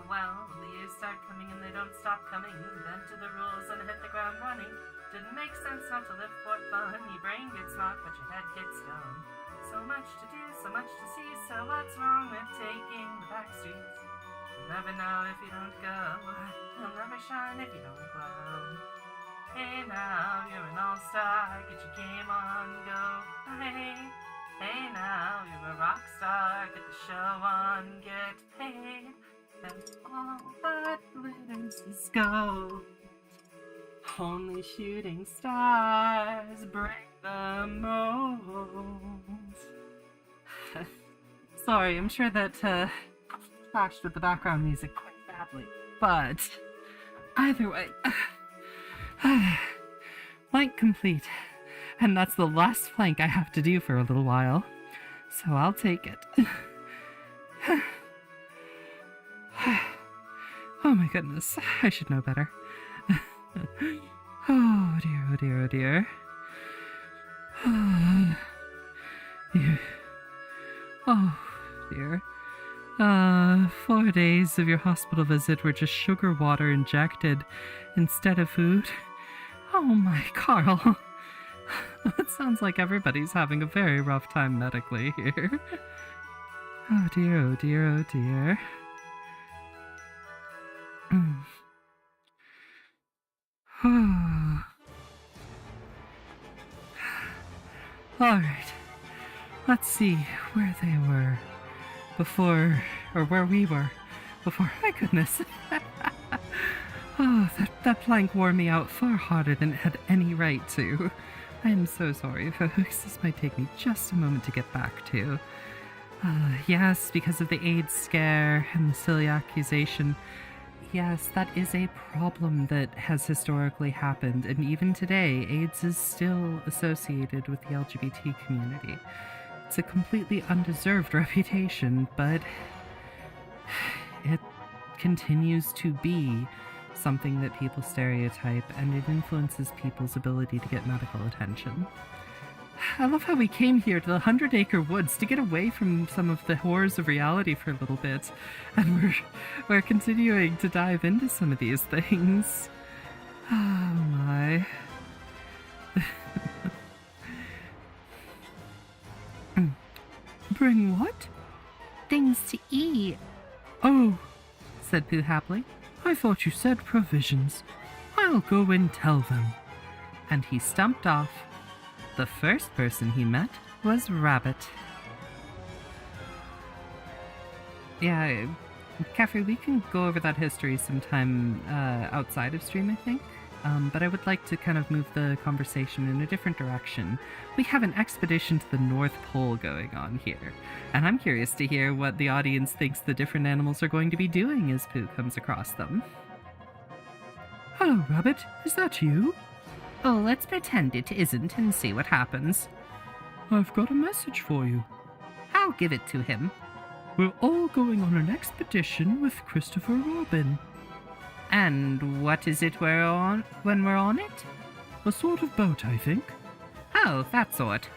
Well, the years start coming and they don't stop coming. Bend to the rules and hit the ground running. Didn't make sense not to live for fun. Your brain gets smart, but your head gets dumb. So much to do, so much to see. So what's wrong with taking the back streets? You'll never know if you don't go. You'll never shine if you don't glow. Hey now, you're an all-star. Get your game on, go play. Hey now, you're a rock star. Get the show on, get paid. And all that glitters is gold. Only shooting stars break the mold. Sorry, I'm sure that clashed with the background music quite badly. But either way, plank complete. And that's the last plank I have to do for a little while. So I'll take it. Oh my goodness, I should know better. Oh dear, oh dear, oh dear. Oh dear. 4 days of your hospital visit were just sugar water injected instead of food. Oh my, Carl. It sounds like everybody's having a very rough time medically here. Oh dear, oh dear, oh dear. Alright, let's see where they were before, or where we were before. My goodness. Oh, that plank wore me out far harder than it had any right to. I am so sorry, folks. This might take me just a moment to get back to. Yes, because of the AIDS scare and the silly accusation. Yes, that is a problem that has historically happened, and even today, AIDS is still associated with the LGBT community. It's a completely undeserved reputation, but it continues to be something that people stereotype, and it influences people's ability to get medical attention. I love how we came here to the 100 Acre Woods to get away from some of the horrors of reality for a little bit, and we're continuing to dive into some of these things. Oh my. Bring what? Things to eat. Oh, said Pooh happily. I thought you said provisions. I'll go and tell them. And he stumped off. The first person he met was Rabbit. Yeah, Caffrey, we can go over that history sometime outside of stream, I think. But I would like to kind of move the conversation in a different direction. We have an expedition to the North Pole going on here, and I'm curious to hear what the audience thinks the different animals are going to be doing as Pooh comes across them. Hello, Rabbit. Is that you? Oh, let's pretend it isn't and see what happens. I've got a message for you. I'll give it to him. We're all going on an expedition with Christopher Robin. And what is it we're on when we're on it? A sort of boat, I think. Oh, that sort.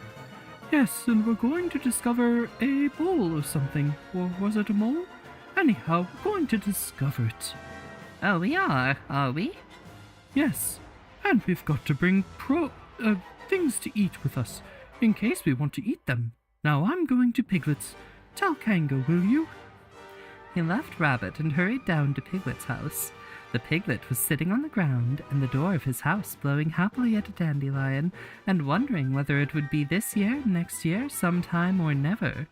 Yes, and we're going to discover a bowl or something. Or was it a mole? Anyhow, we're going to discover it. Oh, we are we? Yes, and we've got to bring things to eat with us, in case we want to eat them. Now I'm going to Piglet's. Tell Kanga, will you? He left Rabbit and hurried down to Piglet's house. The piglet was sitting on the ground in the door of his house, blowing happily at a dandelion, and wondering whether it would be this year, next year, sometime, or never.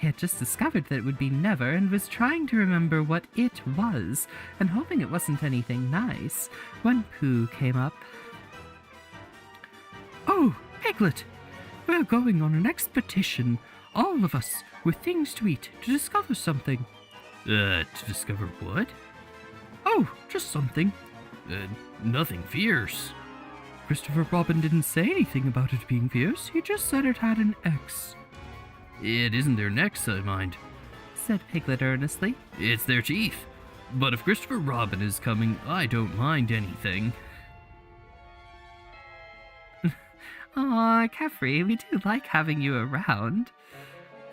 He had just discovered that it would be never and was trying to remember what it was and hoping it wasn't anything nice when Pooh came up. Oh, Piglet! We're going on an expedition, all of us, with things to eat, to discover something. To discover what? Oh, just something. Nothing fierce. Christopher Robin didn't say anything about it being fierce, he just said it had an X. It isn't their necks I mind. Said Piglet earnestly. It's their teeth. But if Christopher Robin is coming, I don't mind anything. Aw, Caffrey, we do like having you around.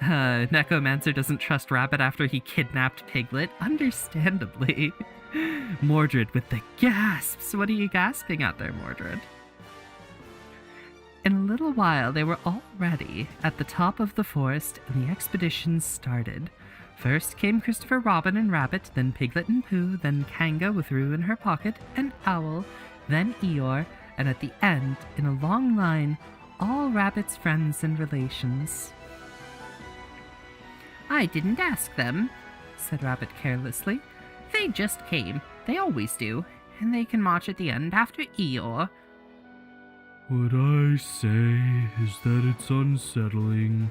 Necromancer doesn't trust Rabbit after he kidnapped Piglet, understandably. Mordred with the gasps. What are you gasping at there, Mordred? In a little while, they were all ready at the top of the forest, and the expedition started. First came Christopher Robin and Rabbit, then Piglet and Pooh, then Kanga with Roo in her pocket, and Owl, then Eeyore, and at the end, in a long line, all Rabbit's friends and relations. I didn't ask them, said Rabbit carelessly. They just came. They always do. And they can march at the end after Eeyore. What I say is that it's unsettling.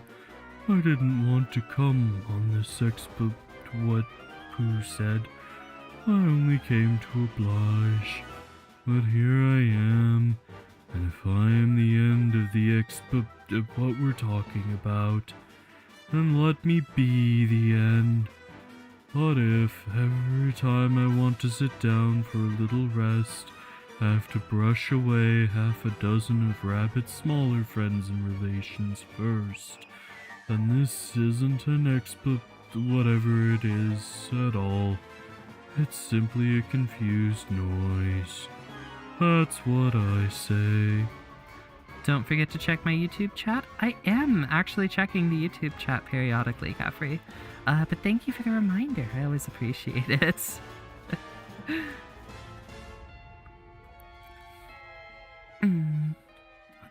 I didn't want to come on this what Pooh said. I only came to oblige. But here I am, and if I am the end of the what we're talking about, then let me be the end. What if every time I want to sit down for a little rest, I have to brush away half a dozen of Rabbit's smaller friends and relations first? Then this isn't an whatever it is at all. It's simply a confused noise. That's what I say. Don't forget to check my YouTube chat. I am actually checking the YouTube chat periodically, Caffrey. But thank you for the reminder. I always appreciate it. Let's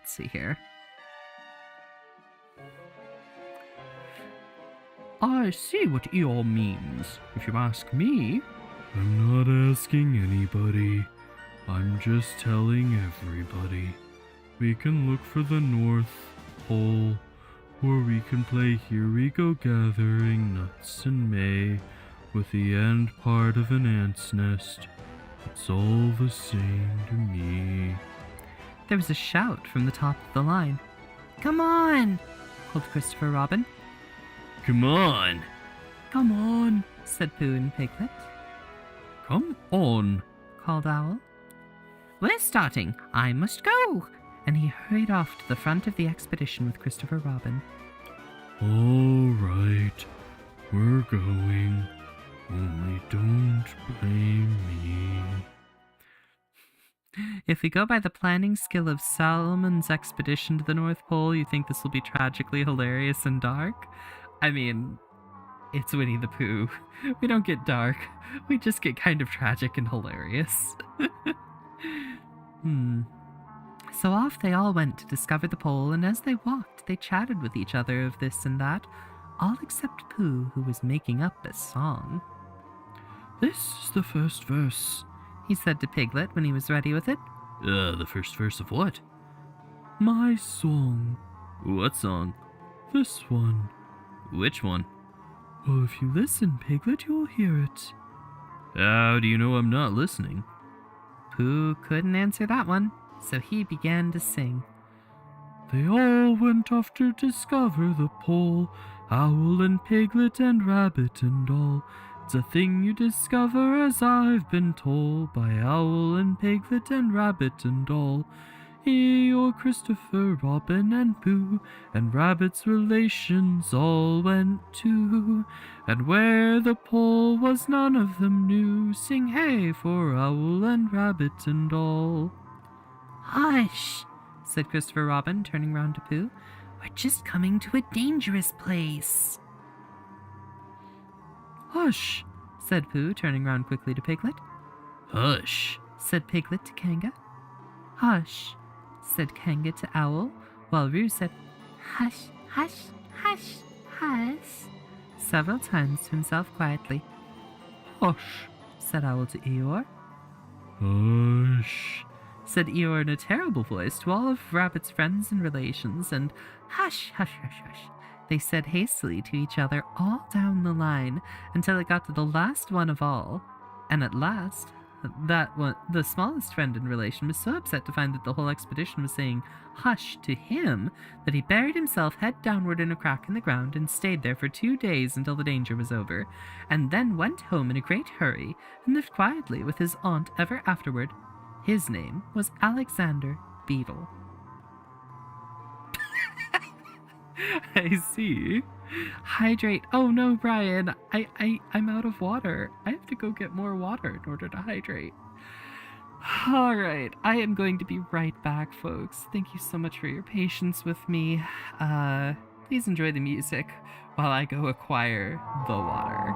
see here. I see what Eeyore means. If you ask me, I'm not asking anybody. I'm just telling everybody. We can look for the North Pole, or we can play Here We Go gathering nuts in May with the end part of an ant's nest. It's all the same to me. There was a shout from the top of the line. Come on, called Christopher Robin. Come on! Come on, said Pooh and Piglet. come on, called Owl. We're starting. I must go. And he hurried off to the front of the expedition with Christopher Robin. All right, we're going. Only don't blame me. If we go by the planning skill of Solomon's expedition to the North Pole, you think this will be tragically hilarious and dark? I mean, it's Winnie the Pooh. We don't get dark. We just get kind of tragic and hilarious. So off they all went to discover the pole, and as they walked, they chatted with each other of this and that, all except Pooh, who was making up a song. This is the first verse, he said to Piglet when he was ready with it. The first verse of what? my song. What song? This one. Which one? Well, if you listen, Piglet, you'll hear it. How do you know I'm not listening? Pooh couldn't answer that one, so he began to sing. They all went off to discover the pole, Owl and Piglet and Rabbit and all. It's a thing you discover, as I've been told, by Owl and Piglet and Rabbit and all. Eeyore, Christopher, Robin and Pooh, and Rabbit's relations all went too. And where the pole was none of them knew. Sing hey for Owl and Rabbit and all. Hush, said Christopher Robin, turning round to Pooh. We're just coming to a dangerous place. Hush, said Pooh, turning round quickly to Piglet. Hush, said Piglet to Kanga. Hush, said Kanga to Owl, while Roo said, Hush, hush, hush, hush. several times to himself quietly. Hush, Said Owl to Eeyore. hush, Said Eeyore in a terrible voice to all of Rabbit's friends and relations, and hush, hush, hush, hush, they said hastily to each other all down the line until it got to the last one of all. And at last, that one, the smallest friend and relation, was so upset to find that the whole expedition was saying hush to him that he buried himself head downward in a crack in the ground and stayed there for 2 days until the danger was over, and then went home in a great hurry and lived quietly with his aunt ever afterward. His name was Alexander Beetle. I see. Hydrate. Oh no, Brian. I'm out of water. I have to go get more water in order to hydrate. Alright, I am going to be right back, folks. Thank you so much for your patience with me. Please enjoy the music while I go acquire the water.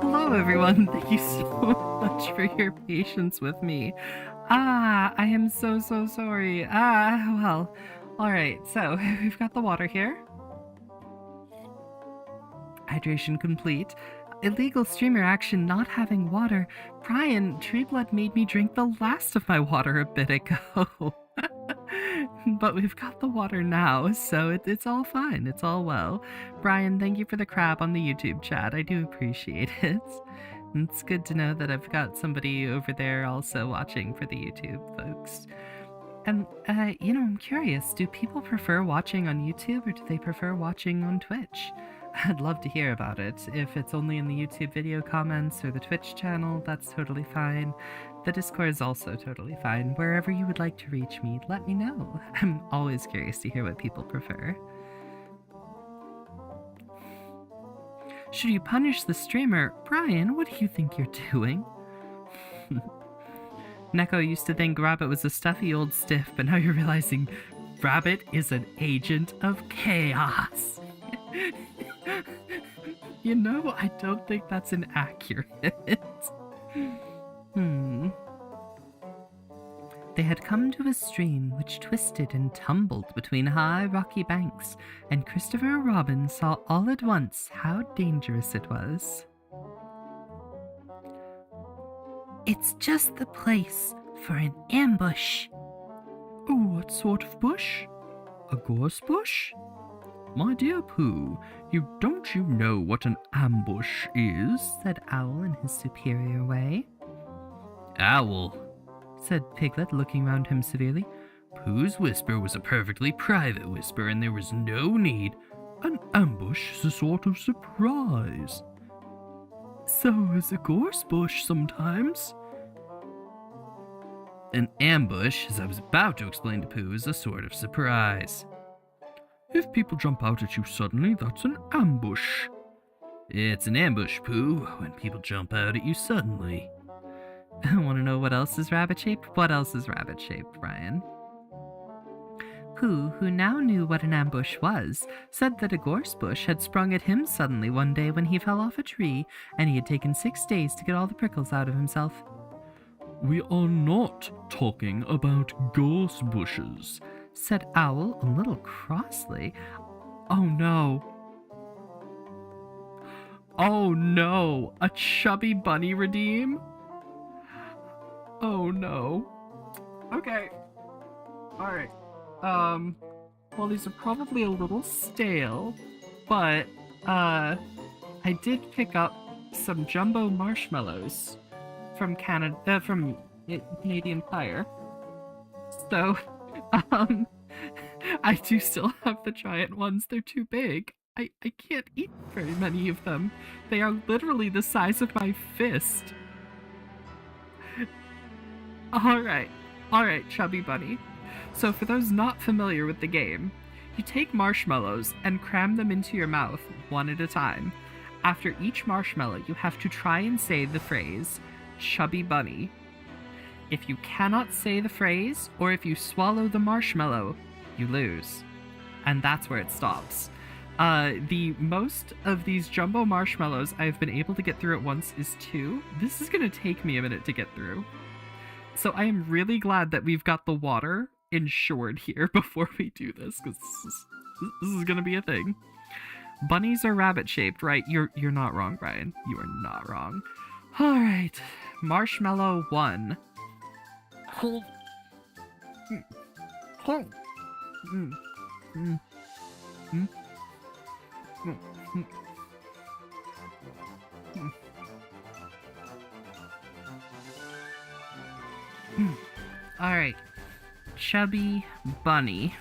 Hello, everyone. Thank you so much for your patience with me. I am so sorry. Well, alright, so we've got the water here. Hydration complete. Illegal streamer action not having water. Brian, Treeblood made me drink the last of my water a bit ago. But we've got the water now, so it's all fine. It's all well. Brian, thank you for the crab on the YouTube chat. I do appreciate it. It's good to know that I've got somebody over there also watching for the YouTube folks. And, I'm curious, do people prefer watching on YouTube or do they prefer watching on Twitch? I'd love to hear about it. If it's only in the YouTube video comments or the Twitch channel, that's totally fine. The Discord is also totally fine. Wherever you would like to reach me, let me know. I'm always curious to hear what people prefer. Should you punish the streamer? Brian, what do you think you're doing? Neko used to think Rabbit was a stuffy old stiff, but now you're realizing Rabbit is an agent of chaos. I don't think that's inaccurate. They had come to a stream which twisted and tumbled between high rocky banks, and Christopher Robin saw all at once how dangerous it was. It's just the place for an ambush. Oh, what sort of bush? A gorse bush? My dear Pooh, don't you know what an ambush is? Said Owl in his superior way. Owl, Said Piglet, looking round him severely. Pooh's whisper was a perfectly private whisper, and there was no need. An ambush is a sort of surprise. So is a gorse bush sometimes. An ambush, as I was about to explain to Pooh, is a sort of surprise. If people jump out at you suddenly, that's an ambush. It's an ambush, Pooh, when people jump out at you suddenly. Want to know what else is rabbit-shaped? What else is rabbit-shaped, Brian? Pooh, who now knew what an ambush was, said that a gorse bush had sprung at him suddenly one day when he fell off a tree, and he had taken 6 days to get all the prickles out of himself. We are not talking about gorse bushes, said Owl a little crossly. Oh no. Oh no, a chubby bunny redeem? Oh no. Okay. Alright. Well, these are probably a little stale, but, I did pick up some jumbo marshmallows from Canada, from Canadian Tire. So, I do still have the giant ones. They're too big. I can't eat very many of them. They are literally the size of my fist. Alright, Chubby Bunny. So for those not familiar with the game, you take marshmallows and cram them into your mouth one at a time. After each marshmallow, you have to try and say the phrase, Chubby Bunny. If you cannot say the phrase, or if you swallow the marshmallow, you lose. And that's where it stops. The most of these jumbo marshmallows I've been able to get through at once is 2. This is going to take me a minute to get through. So I am really glad that we've got the water insured here before we do this, because this is going to be a thing. Bunnies are rabbit-shaped, right? You're not wrong, Brian. You are not wrong. All right. Marshmallow 1. Alright. Chubby Bunny.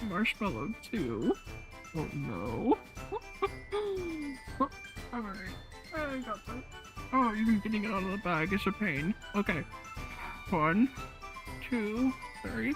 Marshmallow 2. Oh no. Alright. I got this. Oh, even getting it out of the bag is a pain. Okay. 1, 2, 3.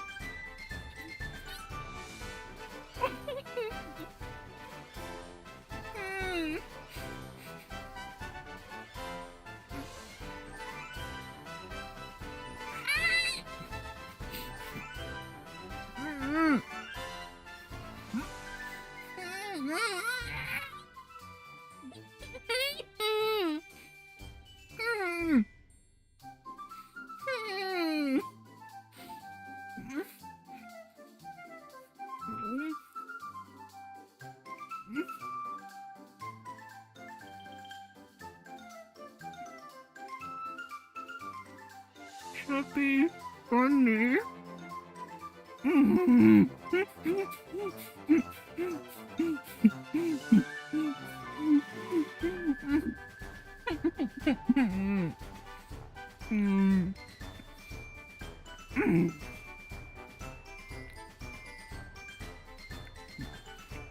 Chubby Bunny.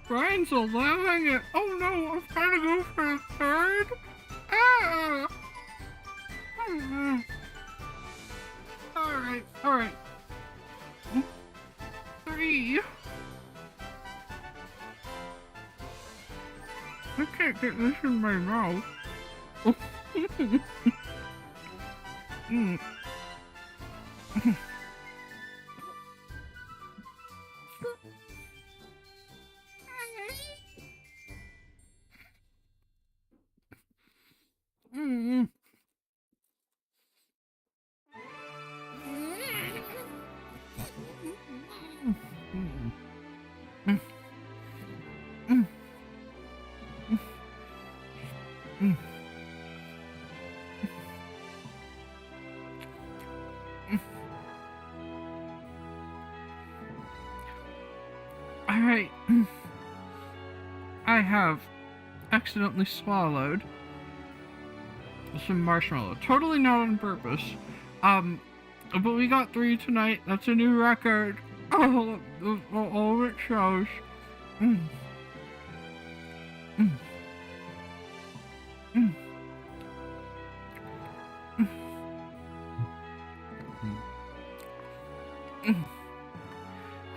Brian's allowing it. Oh no, I've got to go for a third. Ah. Alright. 3. I can't get this in my mouth. Alright. I have accidentally swallowed some marshmallow. Totally not on purpose. But we got 3 tonight. That's a new record. Oh, all it shows.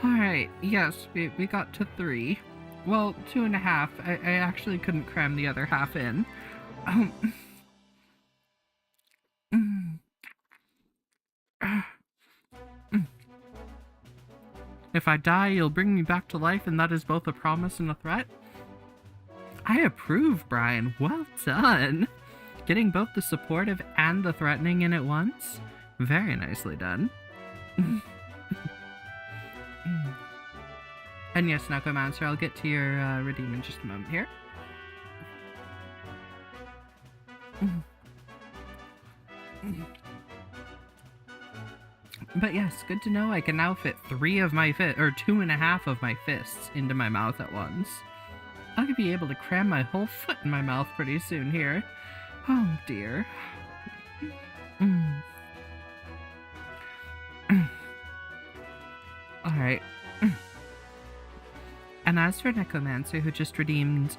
Alright, yes, we got to 3. Well, 2.5. I actually couldn't cram the other half in. If I die, you'll bring me back to life, and that is both a promise and a threat. I approve, Brian. Well done. Getting both the supportive and the threatening in at once. Very nicely done. And yes, Necromancer, I'll get to your redeem in just a moment here. But yes, good to know I can now fit 3 of my or 2.5 of my fists into my mouth at once. I could be able to cram my whole foot in my mouth pretty soon here. Oh dear. Alright. And as for Necromancer, who just redeemed...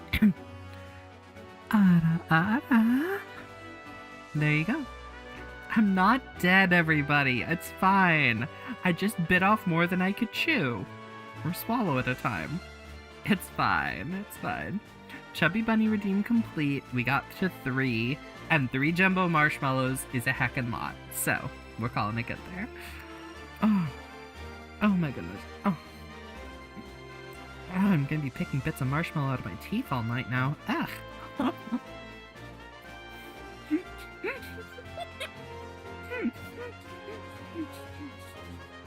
There you go. I'm not dead, everybody. It's fine. I just bit off more than I could chew. Or swallow at a time. It's fine. It's fine. Chubby Bunny redeem complete. We got to 3. And 3 jumbo marshmallows is a heckin' lot. So, we're calling it good there. Oh. Oh my goodness. Oh. Oh, I'm gonna be picking bits of marshmallow out of my teeth all night now. Ugh.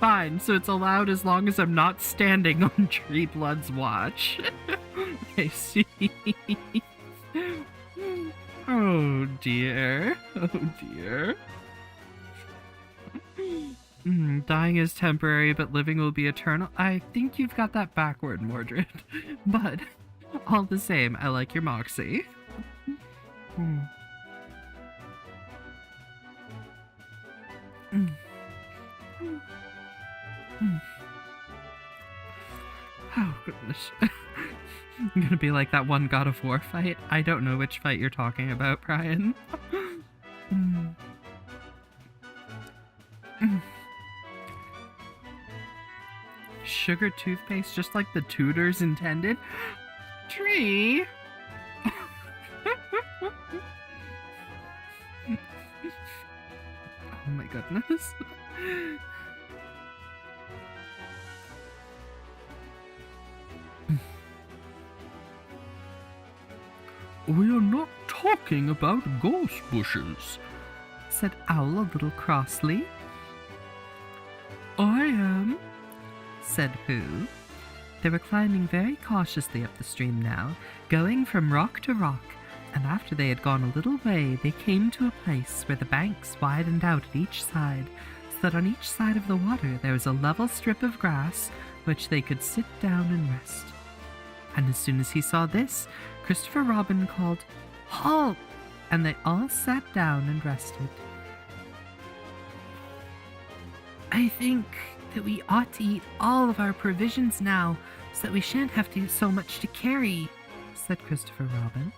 Fine, so it's allowed as long as I'm not standing on Tree Blood's watch. I see. Oh dear. Oh dear. Dying is temporary, but living will be eternal. I think you've got that backward, Mordred. But, all the same, I like your moxie. Oh, goodness. I'm gonna be like that one God of War fight. I don't know which fight you're talking about, Brian. Sugar toothpaste, just like the tutors intended? Tree! Oh my goodness. We are not talking about gorse bushes, said Owl a little crossly. I am, said Pooh. They were climbing very cautiously up the stream now, going from rock to rock, and after they had gone a little way, they came to a place where the banks widened out at each side, so that on each side of the water there was a level strip of grass which they could sit down and rest. And as soon as he saw this, Christopher Robin called, "Halt!" and they all sat down and rested. I think that we ought to eat all of our provisions now, so that we shan't have to so much to carry, said Christopher Robin.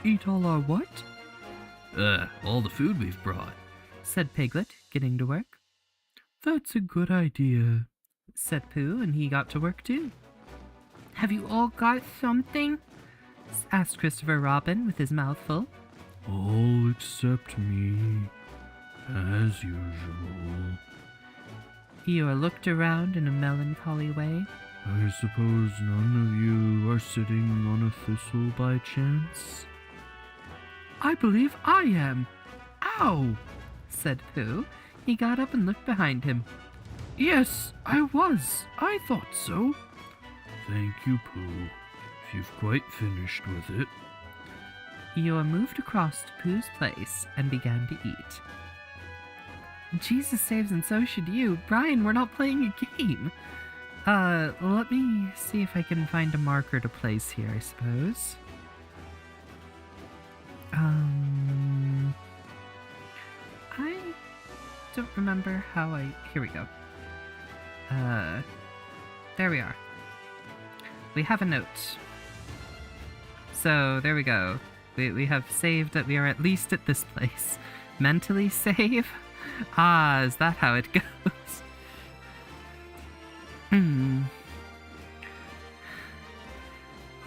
Eat all our what? All the food we've brought, said Piglet, getting to work. That's a good idea, said Pooh, and he got to work too. Have you all got something? Asked Christopher Robin with his mouth full. All except me, as usual. Eeyore looked around in a melancholy way. I suppose none of you are sitting on a thistle by chance? I believe I am. Ow! said Pooh. He got up and looked behind him. Yes, I was. I thought so. Thank you, Pooh. If you've quite finished with it. Eeyore moved across to Pooh's place and began to eat. Jesus saves and so should you. Brian, we're not playing a game. Let me see if I can find a marker to place here, I suppose. I don't remember how here we go. There we are. We have a note. So, there we go. We have saved that we are at least at this place. Mentally save? Ah, is that how it goes?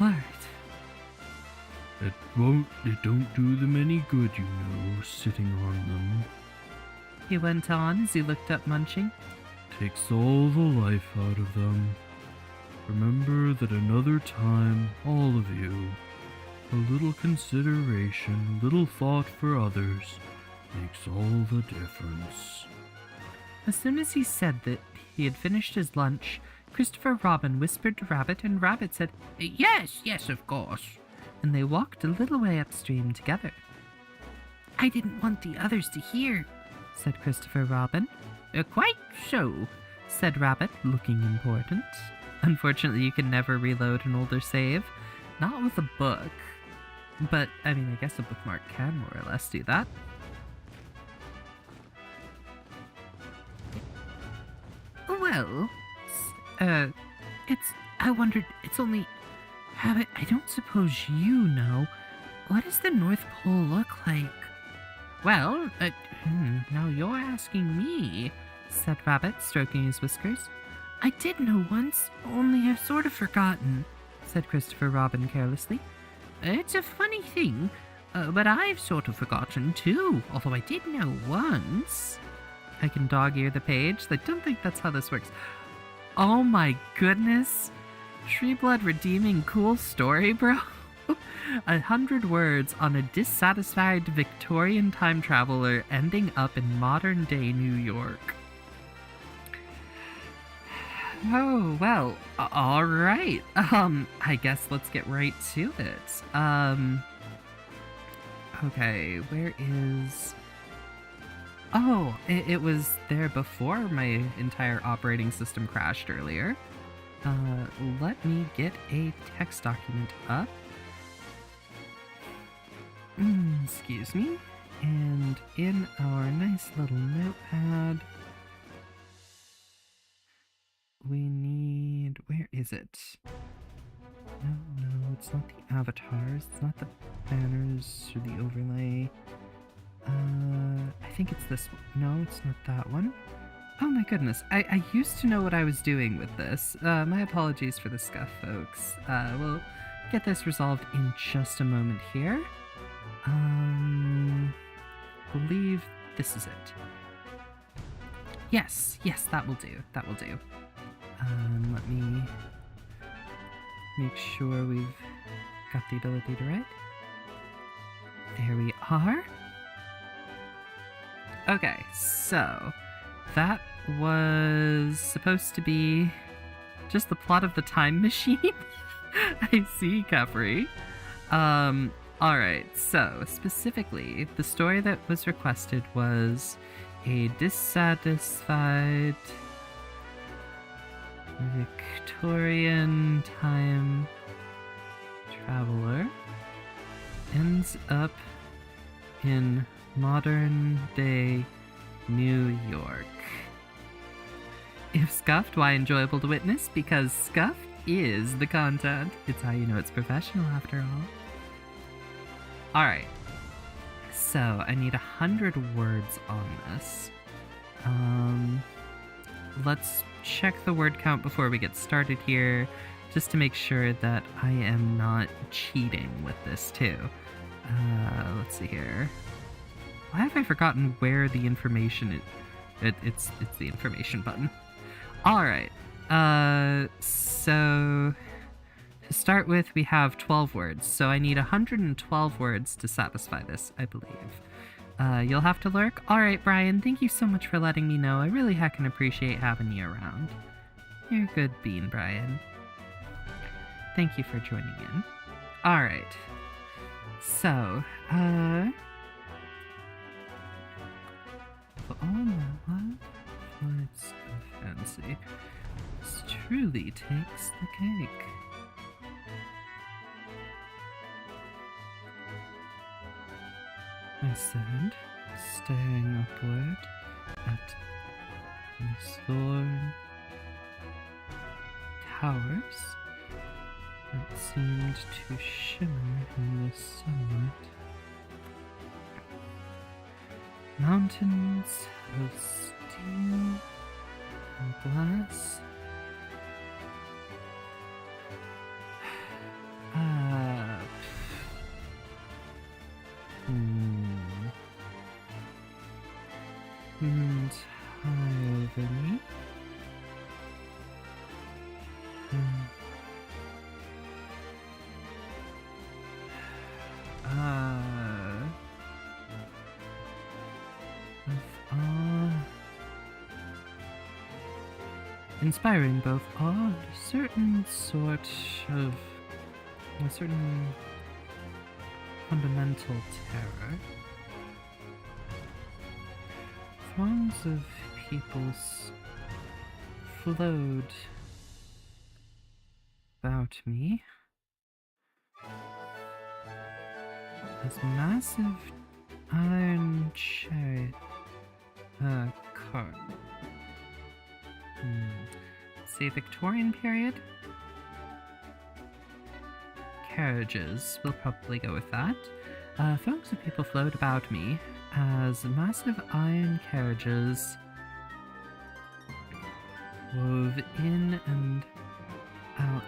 Alright. It don't do them any good, you know, sitting on them. He went on as he looked up munching. takes all the life out of them. Remember that another time, all of you, a little consideration, little thought for others makes all the difference. As soon as he said that he had finished his lunch, Christopher Robin whispered to Rabbit, and Rabbit said, "Yes, yes, of course." And they walked a little way upstream together. "I didn't want the others to hear," said Christopher Robin. "Quite so," said Rabbit, looking important. Unfortunately, you can never reload an older save. Not with a book. But, I mean, I guess a bookmark can more or less do that. Well, I wondered, it's only, Rabbit, I don't suppose you know, what does the North Pole look like? Well, now you're asking me, said Rabbit, stroking his whiskers. I did know once, only I've sort of forgotten, said Christopher Robin carelessly. It's a funny thing, but I've sort of forgotten too, although I did know once. I can dog-ear the page. I don't think that's how this works. Oh my goodness. Treeblood redeeming cool story, bro. 100 words on a dissatisfied Victorian time traveler ending up in modern-day New York. Oh, well, all right. I guess let's get right to it. Okay, where is... Oh, it was there before my entire operating system crashed earlier. Let me get a text document up. Excuse me. And in our nice little notepad, we need... Where is it? No, it's not the avatars. It's not the banners or the overlay. I think it's this one. No, it's not that one. Oh my goodness, I used to know what I was doing with this. My apologies for the scuff, folks. We'll get this resolved in just a moment here. Believe this is it. Yes, that will do. That will do. Let me make sure we've got the ability to write. There we are. Okay, so that was supposed to be just the plot of the time machine. I see, Capri. Alright, so specifically, the story that was requested was a dissatisfied Victorian time traveler ends up in modern day New York. If scuffed, why enjoyable to witness? Because scuff is the content. It's how you know it's professional after all. Alright. So, I need 100 words on this. Let's check the word count before we get started here, just to make sure that I am not cheating with this too. Let's see here. Why have I forgotten where the information it's the information button. Alright. So to start with, we have 12 words. So I need 112 words to satisfy this, I believe. You'll have to lurk? Alright, Brian, thank you so much for letting me know. I really heckin' appreciate having you around. You're a good bean, Brian. Thank you for joining in. Alright. So, for all my love, flights of fancy, this truly takes the cake. I said, staring upward at the thorn towers that seemed to shimmer in the sunlight. Mountains of steel and glass. Entirely inspiring both awe and a certain fundamental terror. Throngs of peoples flowed about me as massive iron chariot cart. Say Victorian period? Carriages. We'll probably go with that. Throngs of people flowed about me as massive iron carriages wove in and out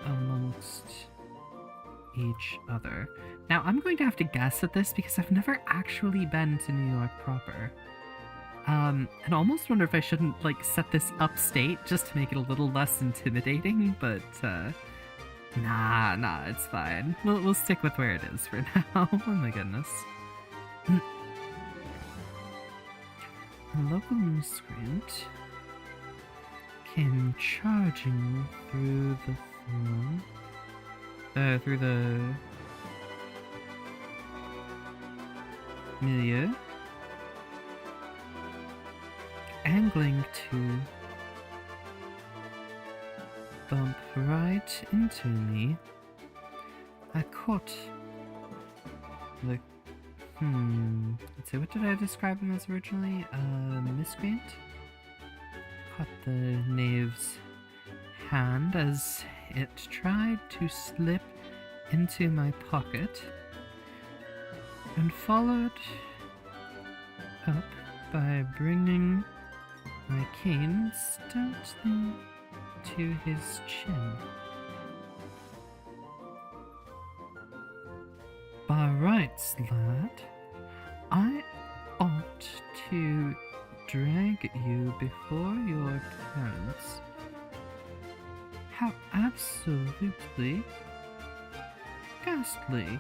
amongst each other. Now, I'm going to have to guess at this because I've never actually been to New York proper. And I almost wonder if I shouldn't, like, set this upstate just to make it a little less intimidating, but, nah, it's fine. We'll stick with where it is for now. Oh my goodness. A local miscreant came charging through the throng, through the milieu, angling to bump right into me. I caught the let's see, what did I describe him as originally? Miscreant? Caught the knave's hand as it tried to slip into my pocket, and followed up by bringing my cane stoutly to his chin. By rights, lad, I ought to drag you before your parents. How absolutely ghastly.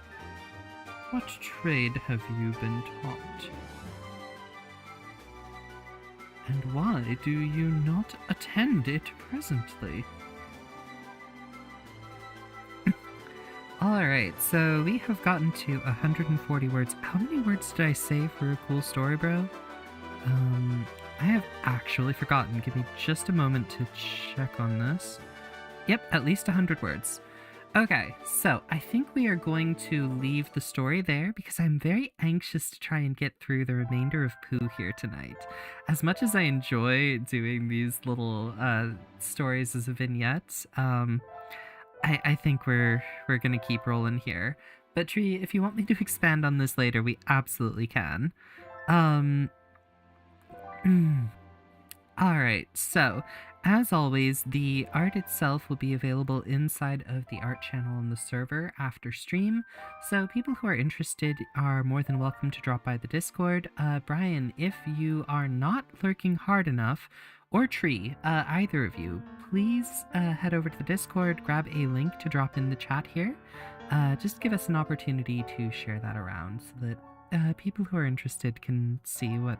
What trade have you been taught? And why do you not attend it presently? Alright, so we have gotten to 140 words. How many words did I say for a cool story, bro? I have actually forgotten. Give me just a moment to check on this. Yep, at least 100 words. Okay, so I think we are going to leave the story there because I'm very anxious to try and get through the remainder of Pooh here tonight. As much as I enjoy doing these little stories as a vignette, I think we're gonna keep rolling here. But Tree, if you want me to expand on this later, we absolutely can. Alright, so as always, the art itself will be available inside of the art channel on the server after stream, so people who are interested are more than welcome to drop by the Discord. Brian, if you are not lurking hard enough, or Tree, either of you, please head over to the Discord, grab a link to drop in the chat here. Just give us an opportunity to share that around so that people who are interested can see what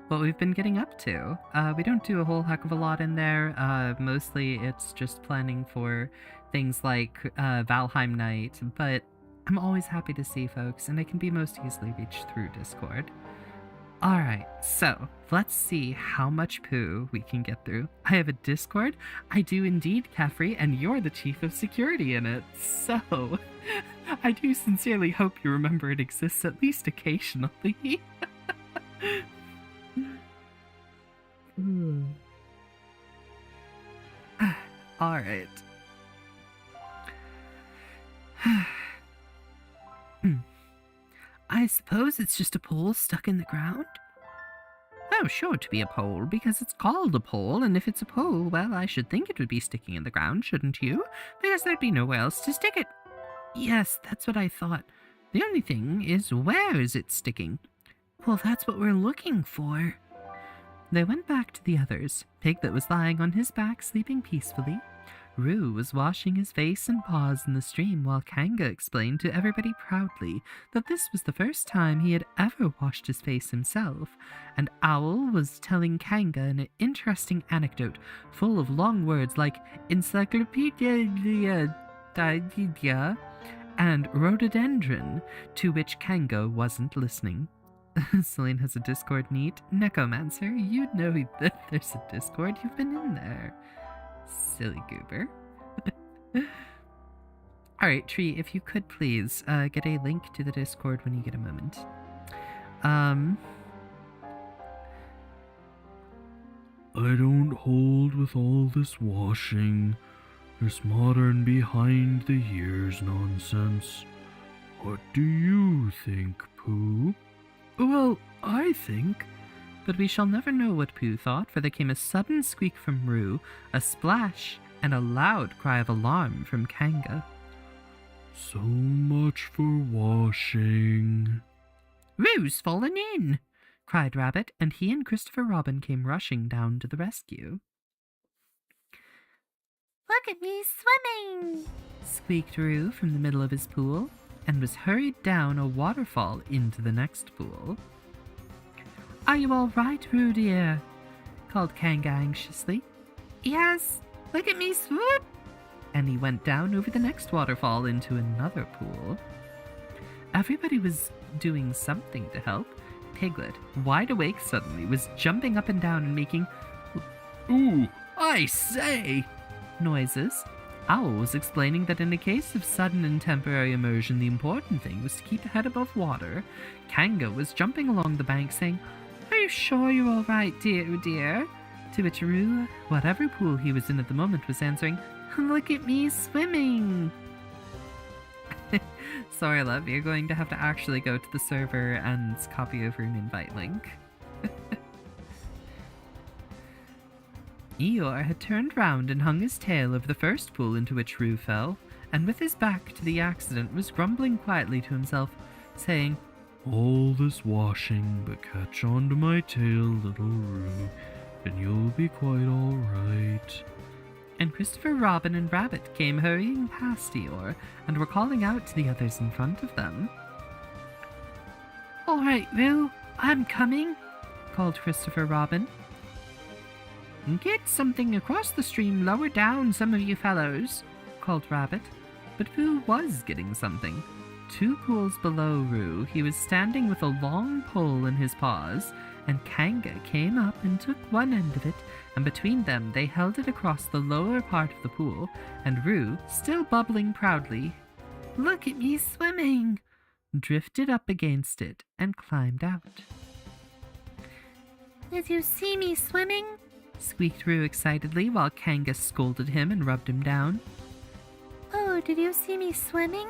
we've been getting up to. We don't do a whole heck of a lot in there. Mostly it's just planning for things like Valheim Night, but I'm always happy to see folks, and I can be most easily reached through Discord. Alright, so let's see how much Pooh we can get through. I have a Discord. I do indeed, Caffrey, and you're the chief of security in it. So, I do sincerely hope you remember it exists at least occasionally. Alright. I suppose it's just a pole stuck in the ground? Oh, sure to be a pole, because it's called a pole, and if it's a pole, well, I should think it would be sticking in the ground, shouldn't you? Because there'd be nowhere else to stick it. Yes, that's what I thought. The only thing is, where is it sticking? Well, that's what we're looking for. They went back to the others. Pig that was lying on his back, sleeping peacefully. Roo was washing his face and paws in the stream while Kanga explained to everybody proudly that this was the first time he had ever washed his face himself, and Owl was telling Kanga an interesting anecdote full of long words like encyclopedia and rhododendron, to which Kanga wasn't listening. Celine has a Discord neat. Necromancer, you'd know that there's a Discord. You've been in there. Silly goober. Alright, Tree, if you could please get a link to the Discord when you get a moment. I don't hold with all this washing, this modern behind the years nonsense. What do you think, Pooh? Well, I think... But we shall never know what Pooh thought, for there came a sudden squeak from Roo, a splash, and a loud cry of alarm from Kanga. So much for washing. Roo's fallen in! Cried Rabbit, and he and Christopher Robin came rushing down to the rescue. Look at me swimming! Squeaked Roo from the middle of his pool, and was hurried down a waterfall into the next pool. Are you all right, Roo dear? Called Kanga anxiously. Yes, look at me swoop! And he went down over the next waterfall into another pool. Everybody was doing something to help. Piglet, wide awake suddenly, was jumping up and down and making Ooh, I say! noises. Owl was explaining that in a case of sudden and temporary immersion, the important thing was to keep the head above water. Kanga was jumping along the bank saying, Are you sure you're all right, dear? To which Roo, whatever pool he was in at the moment, was answering, Look at me swimming! Sorry, love, you're going to have to actually go to the server and copy over an invite link. Eeyore had turned round and hung his tail over the first pool into which Roo fell, and with his back to the accident was grumbling quietly to himself, saying, All this washing, but catch on to my tail, little Roo, and you'll be quite all right. And Christopher Robin and Rabbit came hurrying past Eeyore and were calling out to the others in front of them. All right, Roo, I'm coming, called Christopher Robin. Get something across the stream lower down, some of you fellows, called Rabbit. But Pooh was getting something. 2 pools below Roo, he was standing with a long pole in his paws, and Kanga came up and took one end of it, and between them they held it across the lower part of the pool, and Roo, still bubbling proudly, Look at me swimming, drifted up against it and climbed out. Did you see me swimming? Squeaked Roo excitedly while Kanga scolded him and rubbed him down. Oh, did you see me swimming?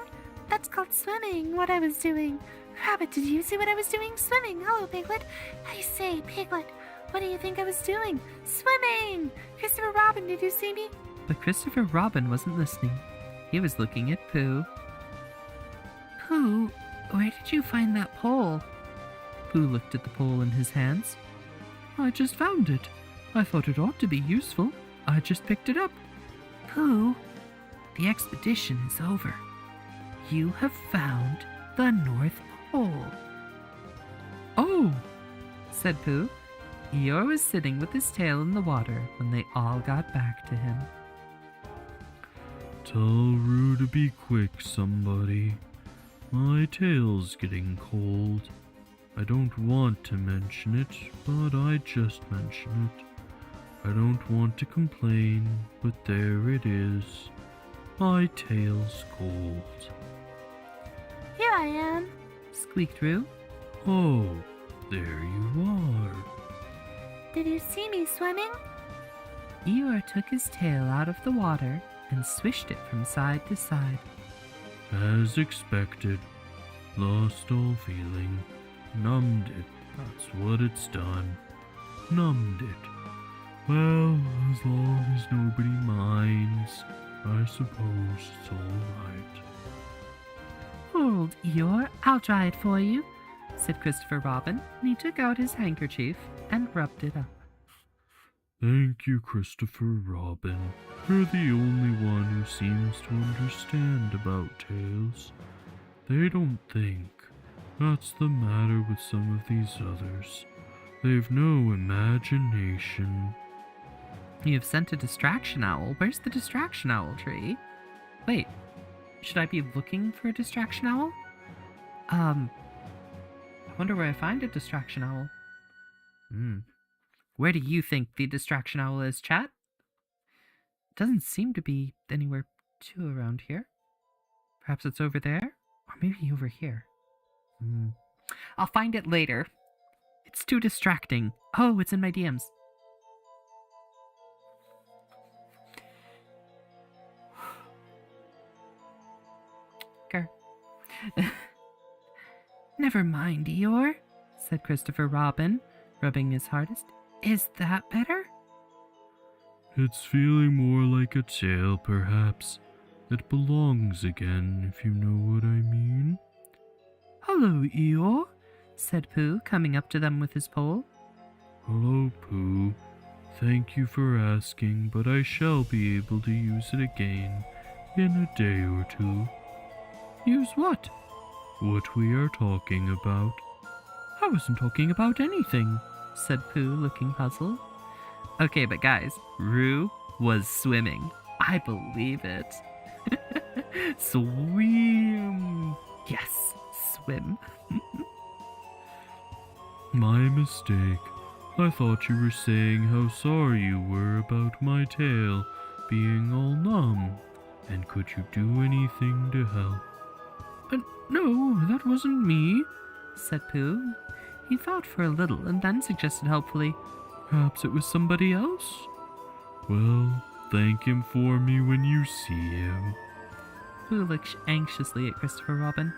That's called swimming, what I was doing. Rabbit, did you see what I was doing? Swimming. Hello, Piglet. I say, Piglet, what do you think I was doing? Swimming! Christopher Robin, did you see me? But Christopher Robin wasn't listening. He was looking at Pooh. Pooh, where did you find that pole? Pooh looked at the pole in his hands. I just found it. I thought it ought to be useful. I just picked it up. Pooh, the expedition is over. You have found the North Pole. Oh, said Pooh. Eeyore was sitting with his tail in the water when they all got back to him. Tell Roo to be quick, somebody. My tail's getting cold. I don't want to mention it, but I just mention it. I don't want to complain, but there it is. My tail's cold. Here I am, squeaked Roo. Oh, there you are. Did you see me swimming? Eeyore took his tail out of the water and swished it from side to side. As expected. Lost all feeling. Numbed it. That's what it's done. Numbed it. Well, as long as nobody minds, I suppose it's all right. Hold, Eeyore, I'll dry it for you, said Christopher Robin, and he took out his handkerchief and rubbed it up. Thank you, Christopher Robin. You're the only one who seems to understand about tales. They don't think. That's the matter with some of these others. They've no imagination. You've sent a distraction owl. Where's the distraction owl tree? Wait, should I be looking for a distraction owl? I wonder where I find a distraction owl. Where do you think the distraction owl is, chat? Doesn't seem to be anywhere too around here. Perhaps it's over there? Or maybe over here. I'll find it later. It's too distracting. Oh, it's in my DMs. Grr. Never mind, Eeyore, said Christopher Robin, rubbing his hardest. Is that better? It's feeling more like a tale, perhaps. It belongs again, if you know what I mean. Hello, Eeyore, said Pooh, coming up to them with his pole. Hello, Pooh. Thank you for asking, but I shall be able to use it again in a day or two. Use what? What we are talking about. I wasn't talking about anything, said Pooh, looking puzzled. Okay, but guys, Roo was swimming. I believe it. Swim. Yes, swim. My mistake. I thought you were saying how sorry you were about my tail being all numb. And could you do anything to help? No, that wasn't me, said Pooh. He thought for a little and then suggested helpfully, perhaps it was somebody else? Well, thank him for me when you see him. Pooh looked anxiously at Christopher Robin.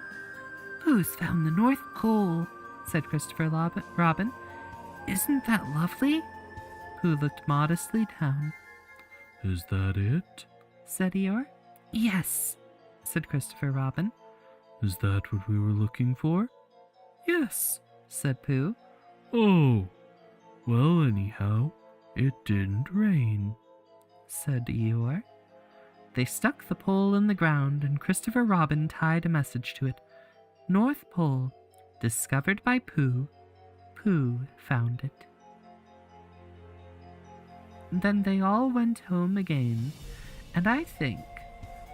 Pooh's found the North Pole, said Christopher Robin. Isn't that lovely? Pooh looked modestly down. Is that it? Said Eeyore. Yes, said Christopher Robin. Is that what we were looking for? Yes, said Pooh. Oh, well, anyhow, it didn't rain, said Eeyore. They stuck the pole in the ground, and Christopher Robin tied a message to it. North Pole, discovered by Pooh. Pooh found it. Then they all went home again, and I think,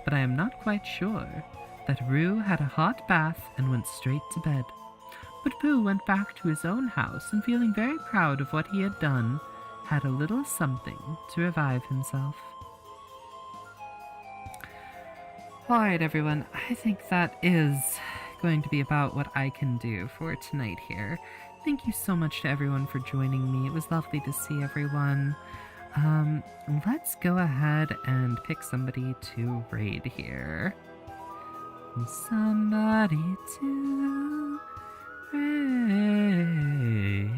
but I am not quite sure, that Roo had a hot bath and went straight to bed. But Pooh went back to his own house and, feeling very proud of what he had done, had a little something to revive himself. Alright everyone, I think that is going to be about what I can do for tonight here. Thank you so much to everyone for joining me. It was lovely to see everyone. Let's go ahead and pick somebody to raid here. Somebody to raid.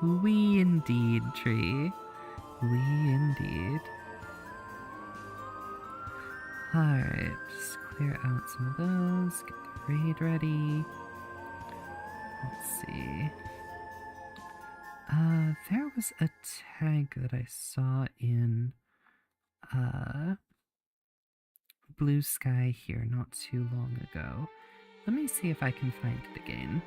We indeed, Tree. We indeed. Alright, just clear out some of those. Get the raid ready. Let's see. There was a tag that I saw in Blue Sky here not too long ago. Let me see if I can find it again.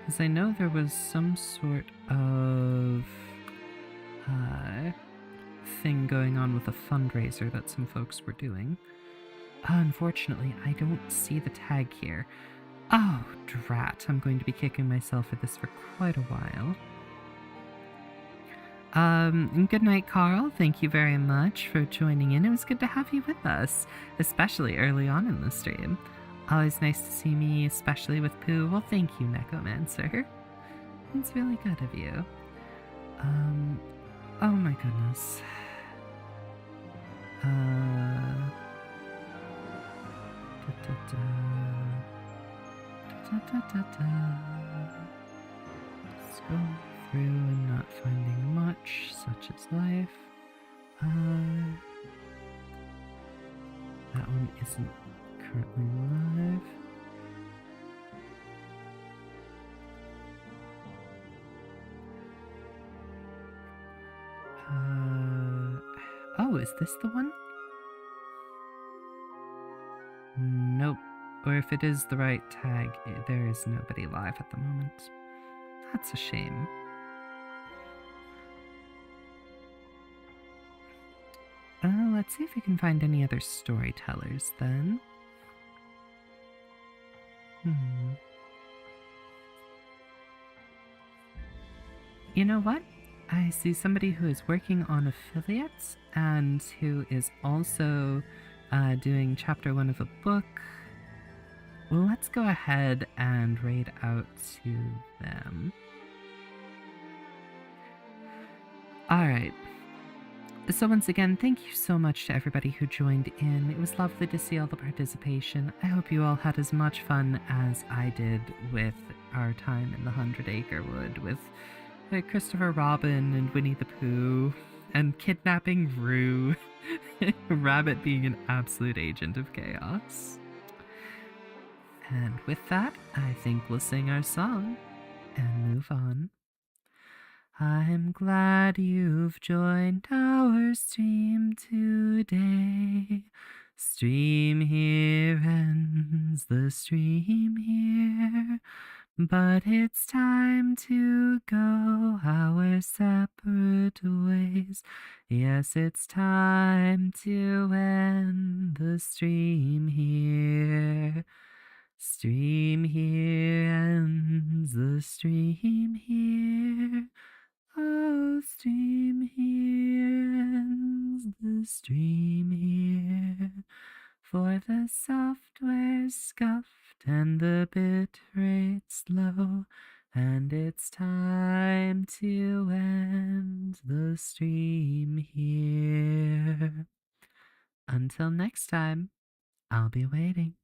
Because I know there was some sort of thing going on with a fundraiser that some folks were doing. Unfortunately, I don't see the tag here. Oh, drat. I'm going to be kicking myself for this for quite a while. Good night, Carl. Thank you very much for joining in. It was good to have you with us, especially early on in the stream. Always nice to see me, especially with Pooh. Well, thank you, Necromancer. It's really good of you. Oh my goodness. Scroll through and not finding much, such as life. that one isn't currently live. Oh, is this the one? Nope. Or if it is the right tag, there is nobody live at the moment. That's a shame. Let's see if we can find any other storytellers then. You know what? I see somebody who is working on affiliates and who is also doing chapter 1 of a book. Let's go ahead and raid out to them. Alright. So once again, thank you so much to everybody who joined in. It was lovely to see all the participation. I hope you all had as much fun as I did with our time in the 100 Acre Wood with Christopher Robin and Winnie the Pooh and kidnapping Roo. Rabbit being an absolute agent of chaos. And with that, I think we'll sing our song and move on. I'm glad you've joined our stream today. Stream here ends, the stream here. But it's time to go our separate ways. Yes, it's time to end the stream here. Stream here ends, the stream here. Oh, stream here ends, the stream here. For the software's scuffed and the bit rate's low, and it's time to end the stream here. Until next time, I'll be waiting.